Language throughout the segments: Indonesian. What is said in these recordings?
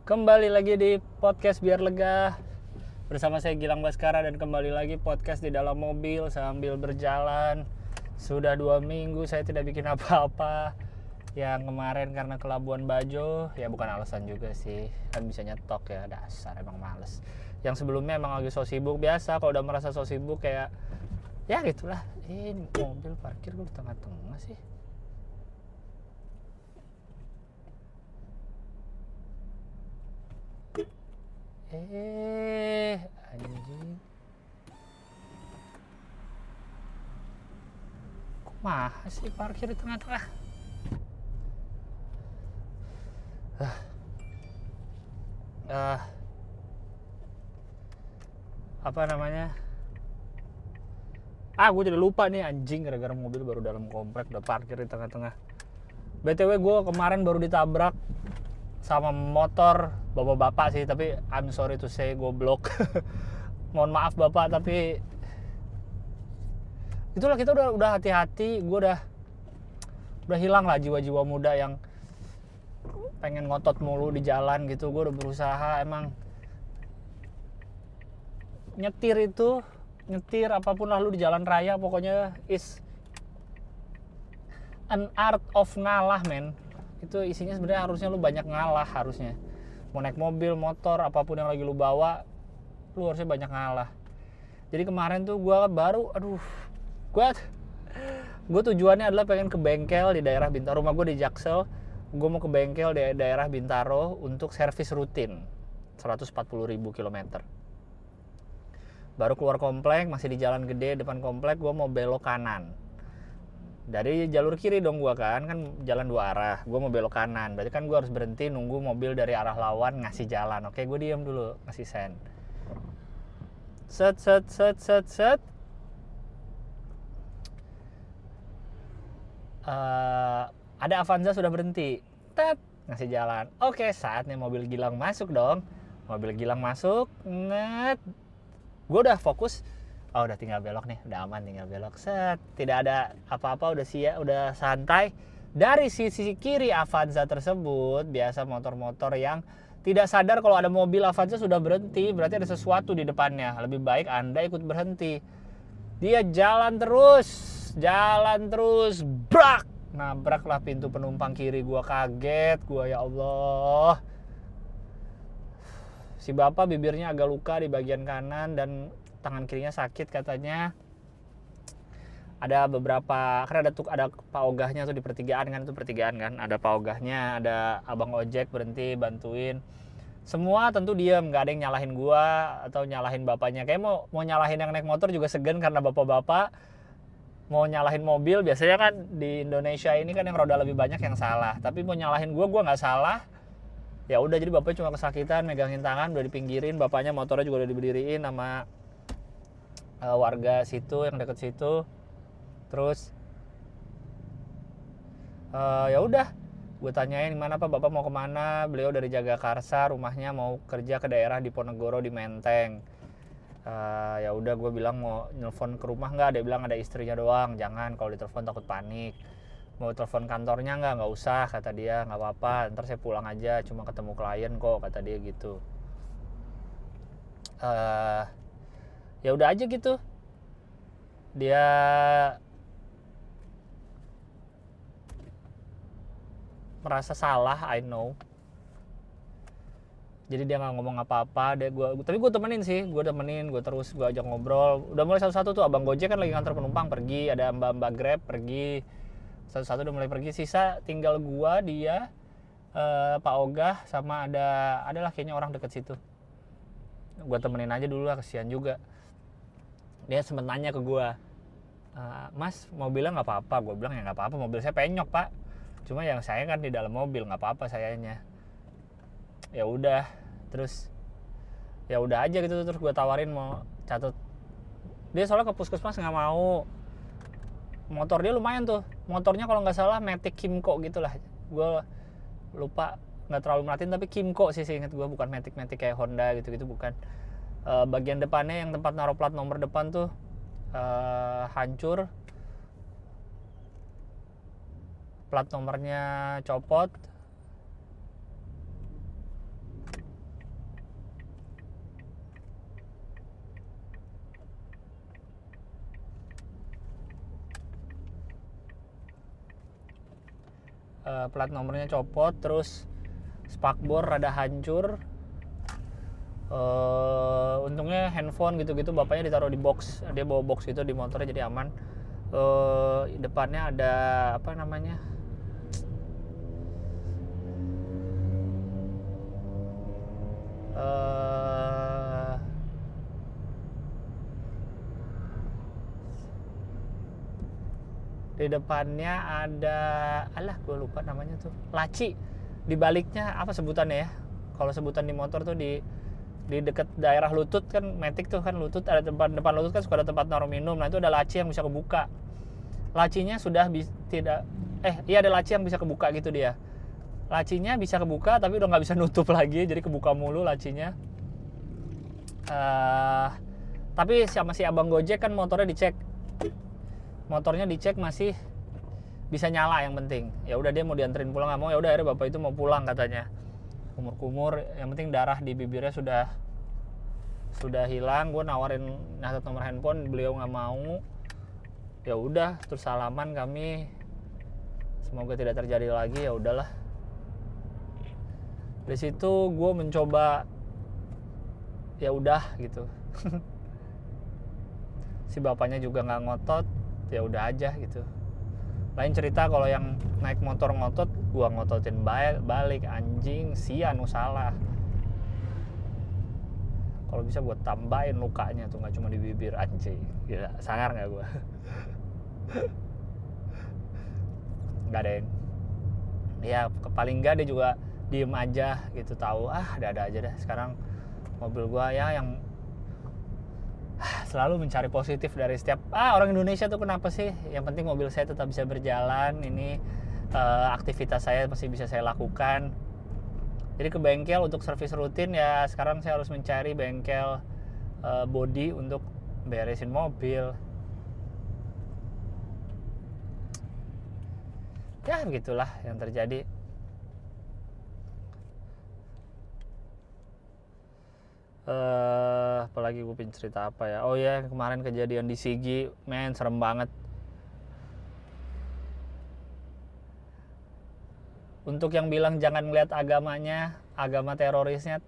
Kembali lagi di podcast Biar Lega bersama saya Gilang Baskara, dan kembali lagi podcast di dalam mobil sambil berjalan. Sudah 2 minggu saya tidak bikin apa-apa. Yang kemarin karena ke Labuan Bajo, ya bukan alasan juga sih, kan bisa nyetok ya, dasar emang males. Yang sebelumnya emang lagi so sibuk. Biasa kalau udah merasa so sibuk kayak ya gitulah. Ini mobil parkir gue di tengah-tengah sih. Anjing. Kok mahal sih parkir di tengah-tengah? Apa namanya? Gue jadi lupa nih anjing, gara-gara mobil baru dalam komplek udah parkir di tengah-tengah. BTW gue kemarin baru ditabrak sama motor bapak-bapak sih, tapi I'm sorry to say goblok. Mohon maaf bapak, tapi itulah, kita udah hati-hati. Gue udah hilang lah jiwa-jiwa muda yang pengen ngotot mulu di jalan gitu. Gue udah berusaha, emang nyetir apapun lah lu di jalan raya, pokoknya is an art of ngalah, men. Itu isinya sebenarnya harusnya lu banyak ngalah. Harusnya mau naik mobil, motor, apapun yang lagi lu bawa, lu harusnya banyak ngalah. Jadi kemarin tuh gue tujuannya adalah pengen ke bengkel di daerah Bintaro. Rumah gue di Jaksel, gue mau ke bengkel di daerah Bintaro untuk servis rutin 140.000 km. Baru keluar komplek, masih di jalan gede depan komplek, gue mau belok kanan. Dari jalur kiri dong gue kan jalan 2 arah. Gue mau belok kanan, berarti kan gue harus berhenti nunggu mobil dari arah lawan ngasih jalan. Oke, gue diam dulu, ngasih sen. Set. Ada Avanza sudah berhenti. Ngasih jalan. Oke, saatnya mobil Gilang masuk dong. Mobil Gilang masuk, gue udah fokus. Udah tinggal belok nih, udah aman, tinggal belok. Set, tidak ada apa-apa, udah udah santai. Dari sisi kiri Avanza tersebut, biasa motor-motor yang tidak sadar kalau ada mobil Avanza sudah berhenti, berarti ada sesuatu di depannya. Lebih baik Anda ikut berhenti. Dia jalan terus, brak! Nabraklah pintu penumpang kiri. Gua kaget, ya Allah. Si bapak bibirnya agak luka di bagian kanan dan tangan kirinya sakit katanya. Ada beberapa, kan ada Pak Ogahnya tuh di pertigaan kan, ada Pak Ogahnya, ada abang ojek berhenti bantuin. Semua tentu diem, nggak ada yang nyalahin gua atau nyalahin bapaknya. Kayak mau nyalahin yang naik motor juga segan, karena bapak-bapak mau nyalahin mobil. Biasanya kan di Indonesia ini kan yang roda lebih banyak yang salah, tapi mau nyalahin gua nggak salah. Ya udah, jadi bapaknya cuma kesakitan, megangin tangan, udah dipinggirin. Bapaknya motornya juga udah diberdiriin sama warga situ, yang deket situ. Terus ya udah, gue tanyain gimana Pak, bapak mau kemana. Beliau dari Jagakarsa, rumahnya mau kerja ke daerah Diponegoro di Menteng. Ya udah, gue bilang mau nelfon ke rumah nggak. Dia bilang ada istrinya doang, jangan, kalau ditelepon takut panik. Mau telepon kantornya nggak usah, kata dia. Nggak apa-apa, ntar saya pulang aja, cuma ketemu klien kok, kata dia gitu. Ya udah aja gitu. Dia merasa salah, I know. Jadi dia nggak ngomong apa-apa. Tapi gue temenin, gue terus gue ajak ngobrol. Udah mulai satu-satu tuh, abang Gojek kan lagi nganter penumpang pergi, ada mbak Grab pergi, satu-satu udah mulai pergi. Sisa tinggal gue, dia, Pak Ogah, sama adalah kayaknya orang deket situ. Gue temenin aja dulu lah, kesian juga. Dia sempet nanya ke gue, Mas mobilnya nggak apa-apa? Gue bilang ya nggak apa-apa, mobil saya penyok Pak, cuma yang saya kan di dalam mobil, nggak apa-apa sayanya. Ya udah, terus ya udah aja gitu. Terus gue tawarin mau catat. Dia soalnya ke puskesmas nggak mau. Motor dia lumayan tuh, motornya kalau nggak salah Matic Kimco gitulah. Gue lupa, nggak terlalu merhatiin, tapi Kimco sih inget gue, bukan Matic kayak Honda gitu bukan. Bagian depannya yang tempat naruh plat nomor depan tuh hancur, plat nomornya copot. plat nomornya copot, terus spakbor rada hancur. Untungnya handphone gitu-gitu bapaknya ditaruh di box, dia bawa box itu di motornya jadi aman. Depannya ada apa namanya, di depannya ada, gue lupa namanya tuh, laci. Di baliknya apa sebutannya ya, kalau sebutan di motor tuh di dekat daerah lutut kan, matic tuh kan lutut, ada depan lutut kan suka ada tempat naruh minum. Nah itu ada laci yang bisa kebuka. Lacinya sudah ada laci yang bisa kebuka gitu dia. Lacinya bisa kebuka tapi udah nggak bisa nutup lagi, jadi kebuka mulu lacinya. Tapi sama si abang Gojek kan motornya dicek masih bisa nyala, yang penting. Ya udah dia mau dianterin pulang, nggak mau, ya udah akhirnya bapak itu mau pulang katanya. Kumur-kumur, yang penting darah di bibirnya sudah hilang. Gue nawarin nyatet nomor handphone, beliau nggak mau. Ya udah, terus salaman kami, semoga tidak terjadi lagi. Ya udahlah, di situ gue mencoba ya udah gitu. Si bapaknya juga nggak ngotot, ya udah aja gitu. Lain cerita kalau yang naik motor ngotot, gua ngototin balik, anjing, sian salah. Kalau bisa gua tambahin lukanya tuh, nggak cuma di bibir, anjing. Gila, sangar nggak gua? Nggak ada yang, ya paling nggak dia juga diem aja gitu, tahu ada aja dah. Sekarang mobil gua ya yang selalu mencari positif dari setiap orang Indonesia tuh, kenapa sih? Yang penting mobil saya tetap bisa berjalan, ini aktivitas saya masih bisa saya lakukan. Jadi ke bengkel untuk servis rutin ya, sekarang saya harus mencari bengkel body untuk beresin mobil. Ya begitulah yang terjadi. Apalagi gue pengen cerita apa ya? Oh ya, kemarin kejadian di Sigi, men, serem banget. Untuk yang bilang jangan ngeliat agamanya, agama terorisnya,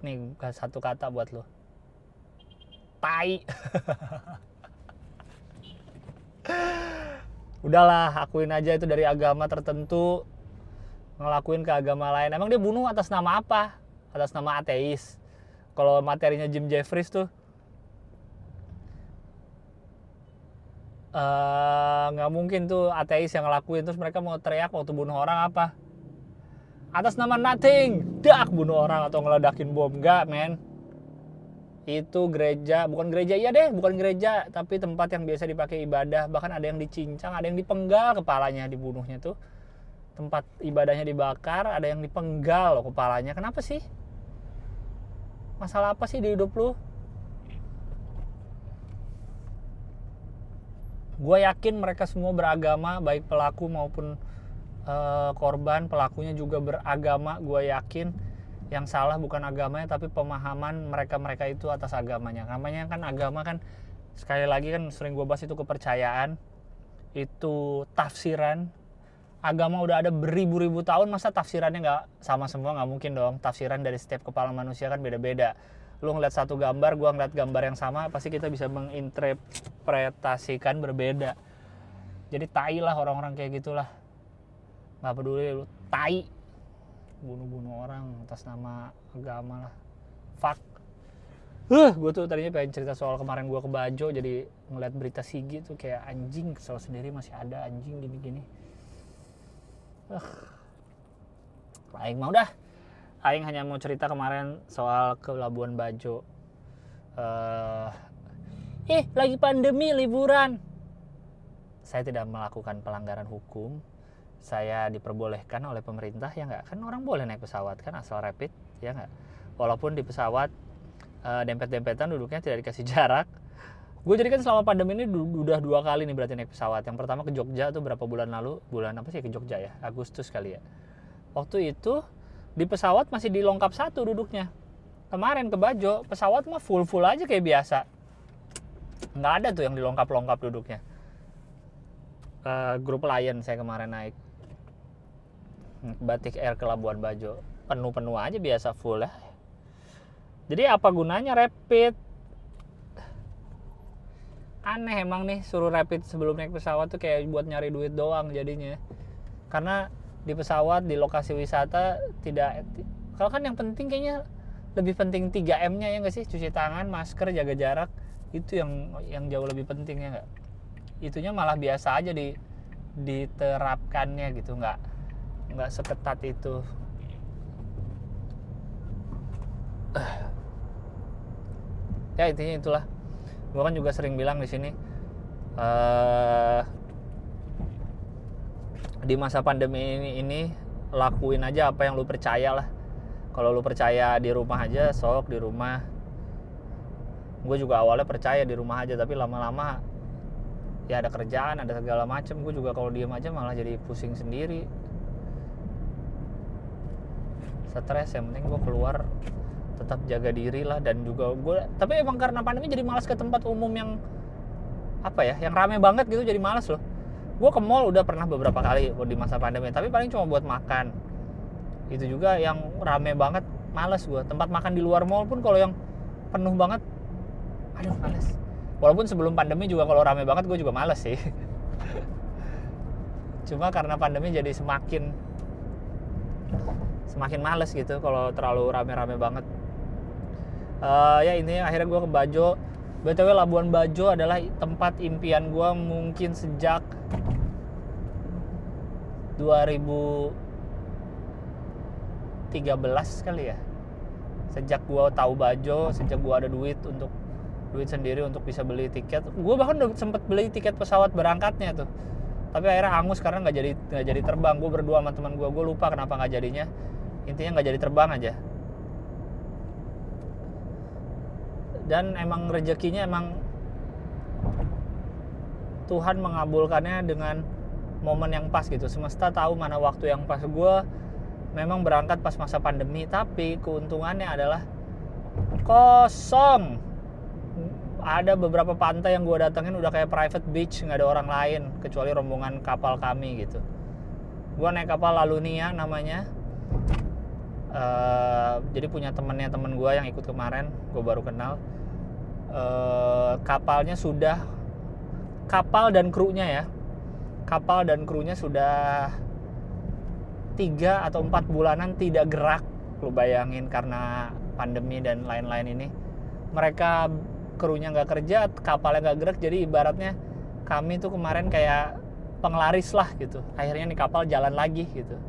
nih satu kata buat lo, tai. Udahlah, akuin aja itu dari agama tertentu ngelakuin ke agama lain. Emang dia bunuh atas nama apa? Atas nama ateis. Kalau materinya Jim Jeffries tuh nggak mungkin tuh ateis yang ngelakuin terus mereka mau teriak waktu bunuh orang apa? Atas nama nothing, bunuh orang atau ngeledakin bom. Nggak, men. Itu gereja, bukan gereja, tapi tempat yang biasa dipakai ibadah. Bahkan ada yang dicincang, ada yang dipenggal kepalanya, dibunuhnya tuh. Tempat ibadahnya dibakar, ada yang dipenggal loh kepalanya. Kenapa sih? Masalah apa sih di hidup lu? Gue yakin mereka semua beragama, baik pelaku maupun korban. Pelakunya juga beragama, gue yakin. Yang salah bukan agamanya, tapi pemahaman mereka itu atas agamanya. Namanya kan agama kan, sekali lagi kan sering gue bahas, itu kepercayaan, itu tafsiran. Agama udah ada beribu-ribu tahun, masa tafsirannya nggak sama semua? Nggak mungkin dong. Tafsiran dari setiap kepala manusia kan beda-beda. Lu ngeliat satu gambar, gua ngeliat gambar yang sama, pasti kita bisa menginterpretasikan berbeda. Jadi tai lah orang-orang kayak gitulah. Nggak peduli lu, tai. Bunuh-bunuh orang atas nama agama lah. Fuck. Gue tuh tadinya pengen cerita soal kemarin gue ke Bajo, jadi ngeliat berita Sigi tuh kayak anjing, kesel sendiri, masih ada anjing gini-gini. Aing mah udah. Aing hanya mau cerita kemarin soal ke Labuan Bajo. Lagi pandemi, liburan. Saya tidak melakukan pelanggaran hukum. Saya diperbolehkan oleh pemerintah, ya nggak? Kan orang boleh naik pesawat kan, asal rapid, ya nggak? Walaupun di pesawat dempet-dempetan, duduknya tidak dikasih jarak. Gue jadi kan selama pandemi ini udah 2 kali nih berarti naik pesawat. Yang pertama ke Jogja tuh berapa bulan lalu, bulan apa sih ke Jogja ya? Agustus kali ya. Waktu itu di pesawat masih dilengkap 1 duduknya. Kemarin ke Bajo, pesawat mah full aja kayak biasa. Nggak ada tuh yang dilengkap duduknya. Grup Lion saya kemarin naik. Batik Air ke Labuan Bajo penuh aja biasa full ya. Jadi apa gunanya rapid? Aneh emang nih suruh rapid sebelum naik pesawat tuh kayak buat nyari duit doang jadinya. Karena di pesawat, di lokasi wisata tidak, kalau kan yang penting kayaknya lebih penting 3M-nya ya nggak sih? Cuci tangan, masker, jaga jarak, itu yang jauh lebih penting ya nggak? Itunya malah biasa aja diterapkannya gitu, nggak seketat itu. Ya intinya itulah. Gue kan juga sering bilang di sini di masa pandemi ini lakuin aja apa yang lu percaya lah. Kalau lu percaya di rumah aja, sok di rumah. Gue juga awalnya percaya di rumah aja, tapi lama-lama ya ada kerjaan, ada segala macem. Gue juga kalau diem aja malah jadi pusing sendiri, stres. Yang penting gue keluar, tetap jaga diri lah. Dan juga gue, tapi emang karena pandemi jadi malas ke tempat umum yang apa ya, yang rame banget gitu, jadi malas loh. Gue ke mall udah pernah beberapa kali di masa pandemi, tapi paling cuma buat makan. Itu juga yang rame banget, males gue. Tempat makan di luar mall pun kalau yang penuh banget, aduh males. Walaupun sebelum pandemi juga kalau rame banget gue juga males sih. Cuma karena pandemi jadi semakin males gitu kalau terlalu rame-rame banget. Ya ini akhirnya gue ke Bajo. BTW Labuan Bajo adalah tempat impian gue mungkin sejak 2013 kali ya. Sejak gue tahu Bajo, sejak gue ada duit sendiri untuk bisa beli tiket. Gue bahkan udah sempet beli tiket pesawat berangkatnya tuh. Tapi akhirnya hangus karena nggak jadi terbang. Gue berdua sama teman gue lupa kenapa nggak jadinya. Intinya nggak jadi terbang aja. Dan emang rezekinya emang Tuhan mengabulkannya dengan momen yang pas gitu. Semesta tahu mana waktu yang pas. Gue memang berangkat pas masa pandemi, tapi keuntungannya adalah kosong. Ada beberapa pantai yang gue datengin udah kayak private beach, nggak ada orang lain kecuali rombongan kapal kami gitu. Gue naik kapal Lalunia namanya. Jadi punya temen gue yang ikut kemarin, gue baru kenal. Kapal dan krunya sudah 3 atau 4 bulanan tidak gerak. Lu bayangin karena pandemi dan lain-lain ini. Mereka krunya nggak kerja, kapalnya nggak gerak, jadi ibaratnya kami tuh kemarin kayak penglaris lah gitu. Akhirnya nih kapal jalan lagi gitu.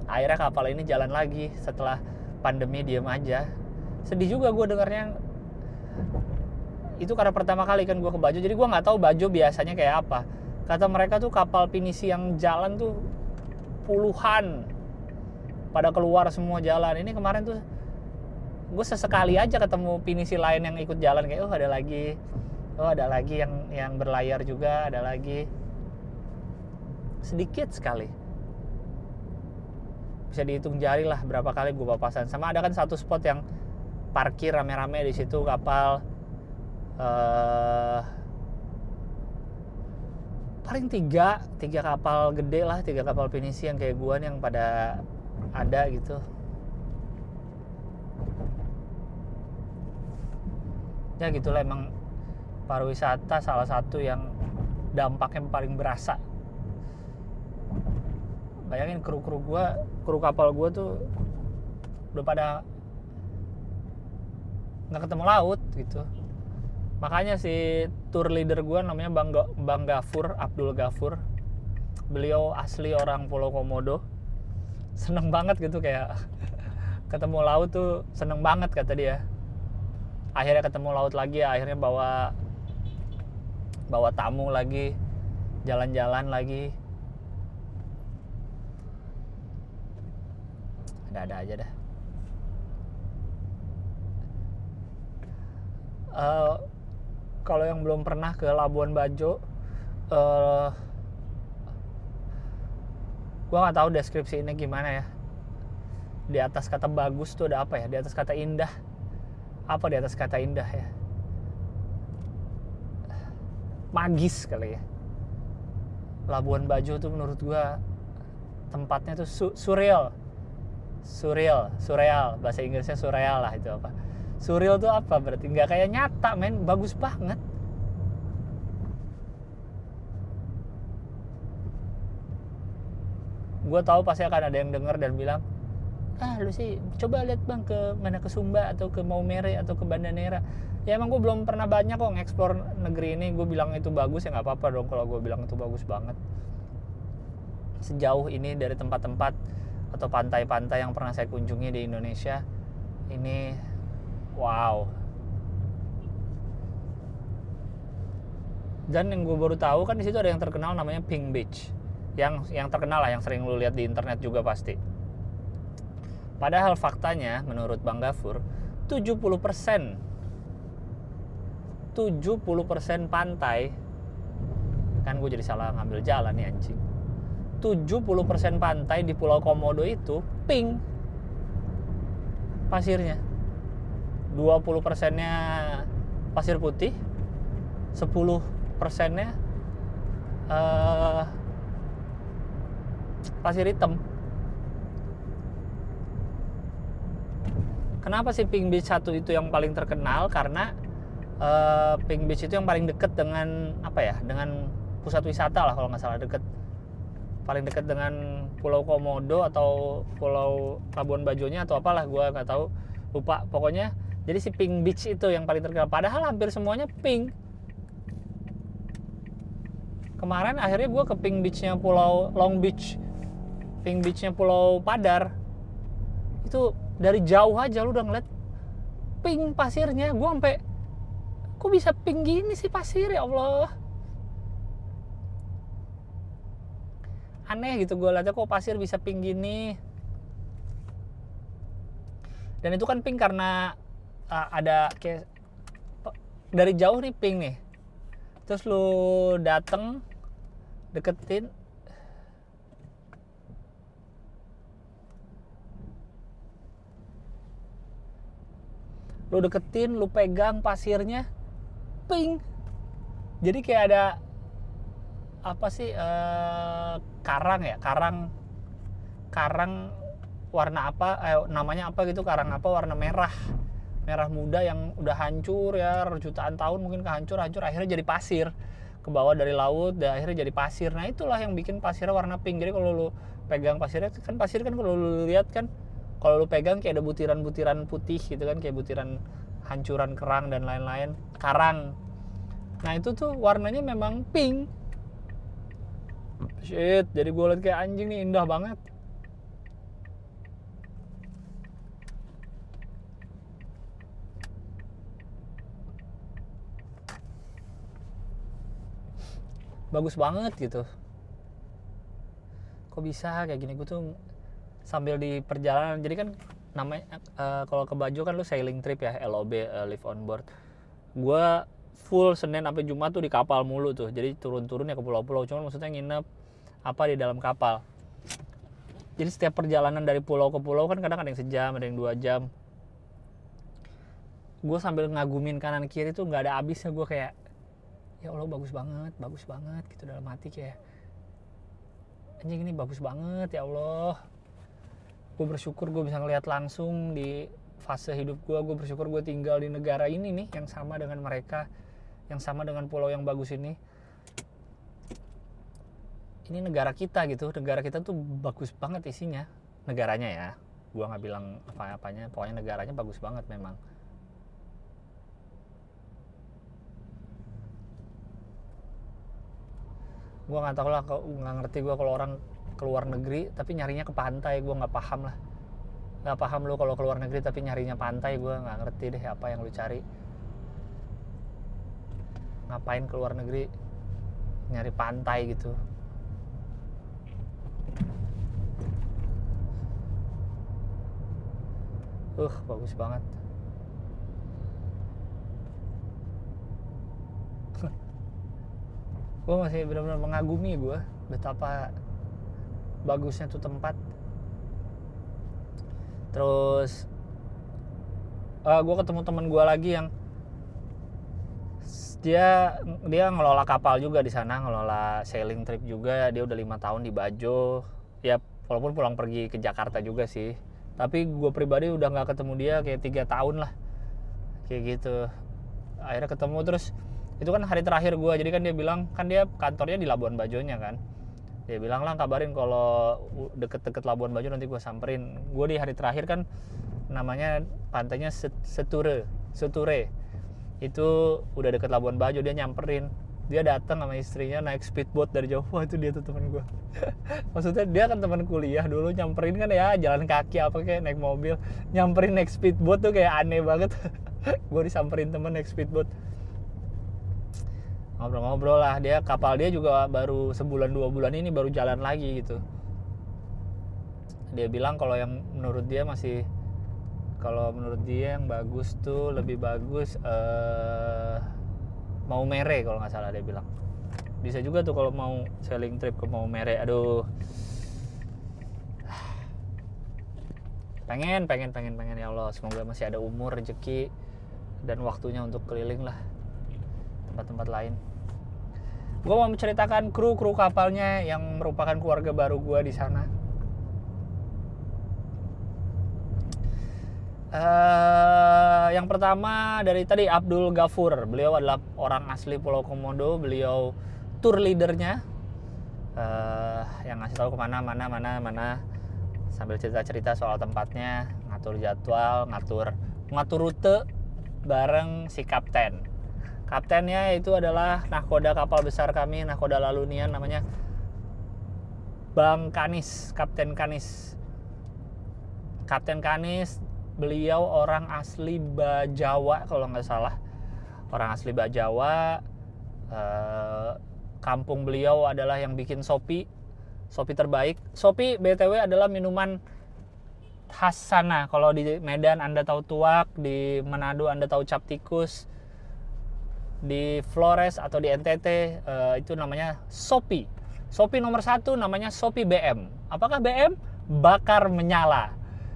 Akhirnya kapal ini jalan lagi setelah pandemi diem aja. Sedih juga gue dengarnya. Itu karena pertama kali kan gue ke Bajo, jadi gue nggak tahu Bajo biasanya kayak apa. Kata mereka tuh kapal pinisi yang jalan tuh puluhan, pada keluar semua jalan. Ini kemarin tuh gue sesekali aja ketemu pinisi lain yang ikut jalan, kayak ada lagi yang berlayar juga, ada lagi. Sedikit sekali, bisa dihitung jari lah berapa kali gue papasan. Sama ada kan satu spot yang parkir rame-rame di situ kapal. Paling tiga kapal gede lah, 3 kapal pinisi yang kayak gue nih yang pada ada gitu. Ya gitulah, emang pariwisata salah satu yang dampaknya paling berasa. Bayangin kru kapal gue tuh udah pada nggak ketemu laut gitu. Makanya si tour leader gue namanya Bang Gafur, Abdul Gafur. Beliau asli orang Pulau Komodo. Seneng banget gitu, kayak ketemu laut tuh seneng banget kata dia. Akhirnya ketemu laut lagi, akhirnya bawa tamu lagi, jalan-jalan lagi. Ada aja dah. Kalau yang belum pernah ke Labuan Bajo, gue nggak tahu deskripsi ini gimana ya. Di atas kata bagus tuh ada apa ya? Di atas kata indah, apa di atas kata indah ya? Magis kali ya. Labuan Bajo tuh menurut gue tempatnya tuh surreal, bahasa Inggrisnya surreal lah itu apa. Surreal tuh apa berarti? Nggak kayak nyata men, bagus banget. Gue tahu pasti akan ada yang denger dan bilang, lu sih coba lihat bang ke mana, ke Sumba atau ke Maumere atau ke Banda Neira. Ya emang gue belum pernah banyak kok ngeksplor negeri ini. Gue bilang itu bagus ya nggak apa-apa dong kalau gue bilang itu bagus banget. Sejauh ini dari tempat-tempat atau pantai-pantai yang pernah saya kunjungi di Indonesia, ini wow. Dan yang gue baru tahu kan di situ ada yang terkenal namanya Pink Beach. Yang terkenal lah, yang sering lu lihat di internet juga pasti. Padahal faktanya menurut Bang Gafur 70% pantai, kan gue jadi salah ngambil jalan nih anjing. 70% pantai di Pulau Komodo itu pink pasirnya. 20%-nya pasir putih, 10%-nya pasir hitam. Kenapa sih Pink Beach 1 itu yang paling terkenal? Karena Pink Beach itu yang paling dekat dengan apa ya? Dengan pusat wisata lah kalau nggak salah, paling dekat dengan Pulau Komodo atau Pulau Labuan Bajonya atau apalah, gue nggak tahu, lupa pokoknya. Jadi si Pink Beach itu yang paling terkenal. Padahal hampir semuanya pink. Kemarin akhirnya gue ke Pink Beach-nya Pulau Long Beach, Pink Beach-nya Pulau Padar. Itu dari jauh aja lu udah ngeliat pink pasirnya. Gue sampai, kok bisa pink gini sih pasir, ya Allah. Aneh gitu gue liatnya, kok pasir bisa pink gini. Dan itu kan pink karena ada kayak dari jauh nih pink nih. Terus lu dateng deketin, lu pegang pasirnya pink. Jadi kayak ada apa sih, karang warna apa, namanya apa gitu, karang apa warna merah muda yang udah hancur ya, jutaan tahun mungkin hancur akhirnya jadi pasir, ke bawah dari laut dan akhirnya jadi pasir. Nah itulah yang bikin pasirnya warna pink. Jadi kalau lu pegang pasirnya kan, pasir kan kalau lu lihat kan, kalau lu pegang kayak ada butiran-butiran putih gitu kan, kayak butiran hancuran kerang dan lain-lain, karang. Nah itu tuh warnanya memang pink. Shit, jadi gue liat kayak anjing nih, indah banget. Bagus banget gitu. Kok bisa kayak gini? Gue tuh sambil di perjalanan, jadi kan namanya kalau ke Bajo kan lu sailing trip ya, LOB, live on board. Gue full Senin sampai Jumat tuh di kapal mulu tuh. Jadi turun-turun ya ke pulau-pulau, cuman maksudnya nginep apa di dalam kapal. Jadi setiap perjalanan dari pulau ke pulau kan kadang ada yang sejam, ada yang 2 jam. Gue sambil ngagumin kanan kiri tuh nggak ada habisnya. Gue kayak, ya Allah bagus banget gitu dalam hati, kayak anjing ini bagus banget ya Allah. Gue bersyukur gue bisa ngelihat langsung di fase hidup gue. Gue bersyukur gue tinggal di negara ini nih, yang sama dengan mereka, yang sama dengan pulau yang bagus ini. Ini negara kita gitu, negara kita tuh bagus banget isinya. Negaranya ya, gue nggak bilang apa-apanya, pokoknya negaranya bagus banget memang. Gue nggak tahu lah, nggak ngerti gue kalau orang keluar negeri tapi nyarinya ke pantai. Gue nggak paham lah, nggak paham lu kalau keluar negeri tapi nyarinya pantai. Gue nggak ngerti deh apa yang lu cari. Ngapain keluar negeri nyari pantai gitu. Bagus banget. Gue masih benar-benar mengagumi gue betapa bagusnya tuh tempat. Terus gue ketemu teman gue lagi yang dia ngelola kapal juga di sana, ngelola sailing trip juga. Dia udah 5 tahun di Bajo. Ya walaupun pulang pergi ke Jakarta juga sih, tapi gue pribadi udah nggak ketemu dia kayak 3 tahun lah, kayak gitu. Akhirnya ketemu, terus itu kan hari terakhir gue, jadi kan dia bilang, kan dia kantornya di Labuan Bajonya kan, dia bilang lah kabarin kalau deket-deket Labuan Bajo nanti gue samperin. Gue di hari terakhir kan, namanya pantainya Seture itu udah deket Labuan Bajo, dia nyamperin, dia datang sama istrinya naik speedboat dari jauh. Wah, itu dia tuh teman gue. Maksudnya dia kan teman kuliah dulu, nyamperin kan ya jalan kaki apa kayak naik mobil, nyamperin naik speedboat tuh kayak aneh banget. Gue disamperin temen naik speedboat, ngobrol-ngobrol lah. Dia kapal dia juga baru sebulan 2 bulan ini baru jalan lagi gitu. Dia bilang kalau yang menurut dia yang bagus tuh, lebih bagus Maumere kalau nggak salah dia bilang. Bisa juga tuh kalau mau sailing trip ke Maumere. Aduh, pengen ya Allah, semoga masih ada umur, rezeki dan waktunya untuk keliling lah tempat-tempat lain. Gue mau menceritakan kru kapalnya yang merupakan keluarga baru gue di sana. Yang pertama dari tadi Abdul Ghafur, beliau adalah orang asli Pulau Komodo, beliau tour leadernya, yang ngasih tahu kemana mana sambil cerita soal tempatnya, ngatur jadwal, ngatur rute bareng si kapten. Kaptennya itu adalah nahkoda kapal besar kami, nahkoda Lalunian, namanya Bang Kanis, Kapten Kanis. Beliau orang asli Bajawa kalau nggak salah, orang asli Bajawa. Kampung beliau adalah yang bikin Sopi terbaik. Sopi BTW adalah minuman khas sana. Kalau di Medan Anda tahu tuak, di Manado Anda tahu cap tikus, di Flores atau di NTT itu namanya Sopi. Sopi nomor 1 namanya Sopi BM. Apakah BM? Bakar menyala.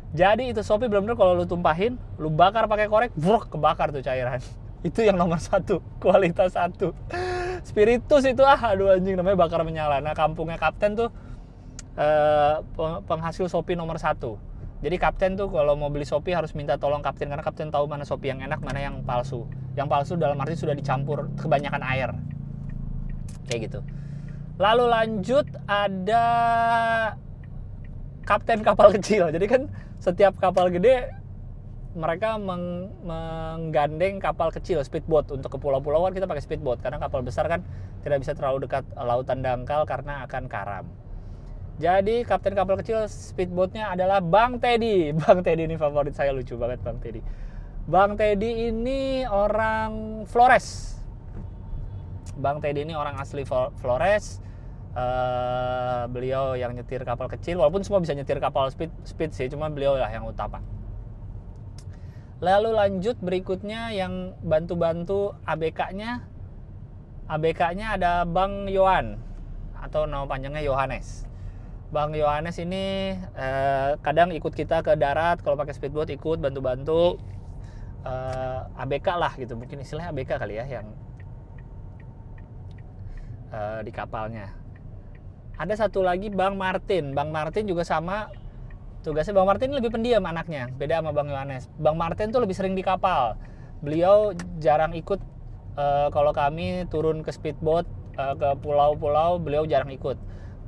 Jadi itu Sopi benar-benar kalau lu tumpahin, lu bakar pakai korek, brok, kebakar tuh cairan. Itu yang nomor 1, kualitas 1. Spiritus itu aduh anjing, namanya bakar menyala. Nah, kampungnya kapten tuh penghasil Sopi nomor 1. Jadi kapten tuh kalau mau beli Sopi harus minta tolong kapten, karena kapten tahu mana Sopi yang enak, mana yang palsu. Yang palsu dalam arti sudah dicampur kebanyakan air. Kayak gitu. Lalu lanjut ada kapten kapal kecil. Jadi kan setiap kapal gede mereka menggandeng kapal kecil, speedboat. Untuk ke pulau-pulauan kita pakai speedboat, karena kapal besar kan tidak bisa terlalu dekat lautan dangkal karena akan karam. Jadi kapten kapal kecil speedboatnya adalah Bang Teddy. Bang Teddy ini favorit saya, lucu banget Bang Teddy. Bang Teddy ini orang Flores. Bang Teddy ini orang asli Flores. Beliau yang nyetir kapal kecil, walaupun semua bisa nyetir kapal speed sih, cuma beliau lah yang utama. Lalu lanjut berikutnya yang bantu-bantu ABK-nya ada Bang Yohan, atau nama panjangnya Yohanes. Bang Yohanes ini kadang ikut kita ke darat, kalau pakai speedboat ikut bantu-bantu, ABK lah gitu, mungkin istilahnya ABK kali ya, yang di kapalnya. Ada satu lagi Bang Martin. Bang Martin juga sama tugasnya. Bang Martin lebih pendiam anaknya, beda sama Bang Yohanes. Bang Martin tuh lebih sering di kapal. Beliau jarang ikut kalau kami turun ke speedboat ke pulau-pulau, beliau jarang ikut.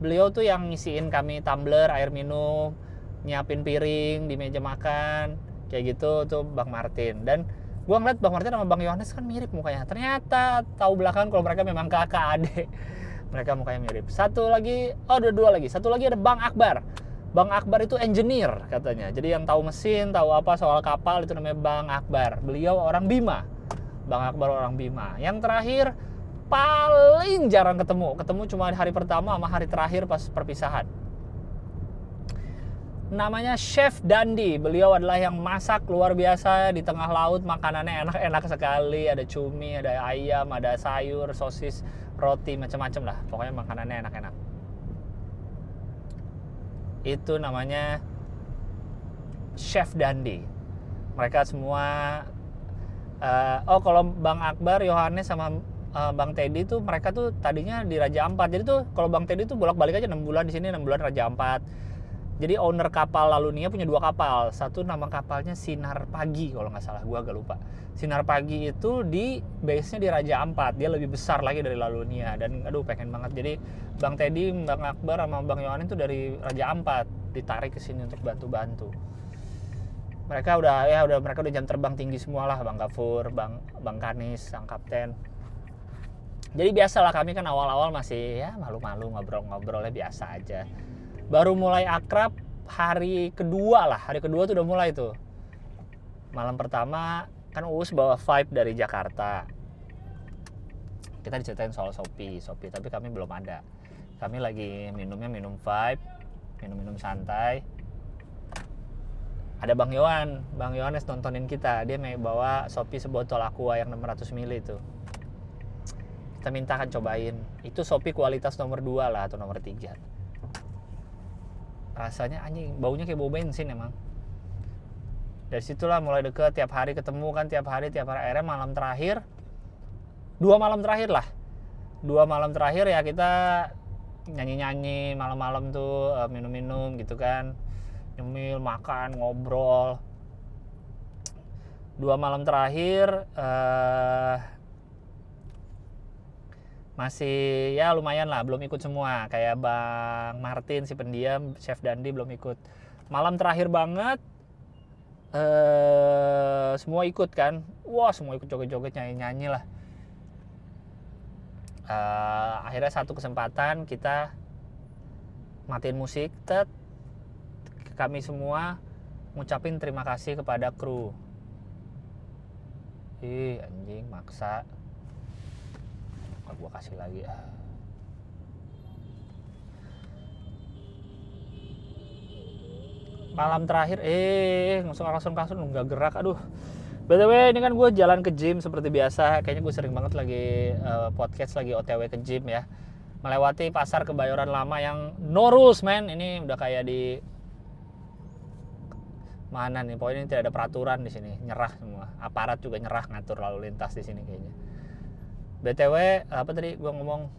Beliau tuh yang ngisiin kami tumbler air minum, nyiapin piring di meja makan, kayak gitu tuh Bang Martin. Dan gua ngeliat Bang Martin sama Bang Yohanes kan mirip mukanya. Ternyata tahu belakangan kalau mereka memang kakak adik. Mereka mukanya mirip. Satu lagi ada Bang Akbar. Bang Akbar itu engineer katanya. Jadi yang tahu mesin, tahu apa soal kapal itu namanya Bang Akbar. Beliau orang Bima. Bang Akbar orang Bima. Yang terakhir paling jarang ketemu cuma hari pertama sama hari terakhir pas perpisahan. Namanya Chef Dandi. Beliau adalah yang masak luar biasa di tengah laut, makanannya enak-enak sekali. Ada cumi, ada ayam, ada sayur, sosis, roti, macam-macam lah. Pokoknya makanannya enak-enak. Itu namanya Chef Dandi. Mereka semua kalau Bang Akbar, Yohanes sama Bang Teddy tuh mereka tuh tadinya di Raja Ampat. Jadi tuh kalau Bang Teddy tuh bolak-balik aja 6 bulan di sini, 6 bulan Raja Ampat. Jadi owner kapal Lalunia punya 2 kapal. Satu nama kapalnya Sinar Pagi kalau nggak salah, gue agak lupa. Sinar Pagi itu di base-nya di Raja Ampat. Dia lebih besar lagi dari Lalunia. Dan aduh pengen banget. Jadi Bang Teddy, Bang Akbar sama Bang Yohanin itu dari Raja Ampat ditarik ke sini untuk bantu-bantu. Mereka udah jam terbang tinggi semua lah, Bang Gafur, Bang Kanis, sang kapten. Jadi biasalah, kami kan awal-awal masih ya malu-malu, ngobrol-ngobrolnya biasa aja. Baru mulai akrab hari kedua tuh udah mulai tuh. Malam pertama kan Uus bawa vibe dari Jakarta. Kita diceritain soal Shopee, tapi kami belum ada. Kami lagi minum vibe, minum santai. Ada Bang Yohanes nontonin kita. Dia bawa Shopee sebotol Aqua yang 600 ml itu. Kita mintakan cobain. Itu Shopee kualitas nomor 2 lah atau nomor 3. Rasanya anjing, baunya kayak bau bensin emang. Dari situlah mulai deket, tiap hari ketemu kan, tiap hari akhirnya malam terakhir 2 malam terakhir ya kita nyanyi malam-malam tuh, minum gitu kan, nyemil, makan, ngobrol. 2 malam terakhir masih ya lumayan lah, belum ikut semua. Kayak Bang Martin si pendiam, Chef Dandi belum ikut. Malam terakhir banget semua ikut kan. Wah, semua ikut joget-joget, nyanyi-nyanyi lah. Akhirnya satu kesempatan kita matiin musik, kami semua ngucapin terima kasih kepada kru. Anjing maksa. Gua kasih lagi ya. Malam terakhir langsung nggak gerak. Aduh, btw ini kan gue jalan ke gym seperti biasa. Kayaknya gue sering banget lagi podcast, lagi OTW ke gym ya, melewati pasar Kebayoran Lama yang no rules man. Ini udah kayak di mana nih, pokoknya tidak ada peraturan di sini, nyerah semua. Aparat juga nyerah ngatur lalu lintas di sini kayaknya. BTW apa tadi gue ngomong,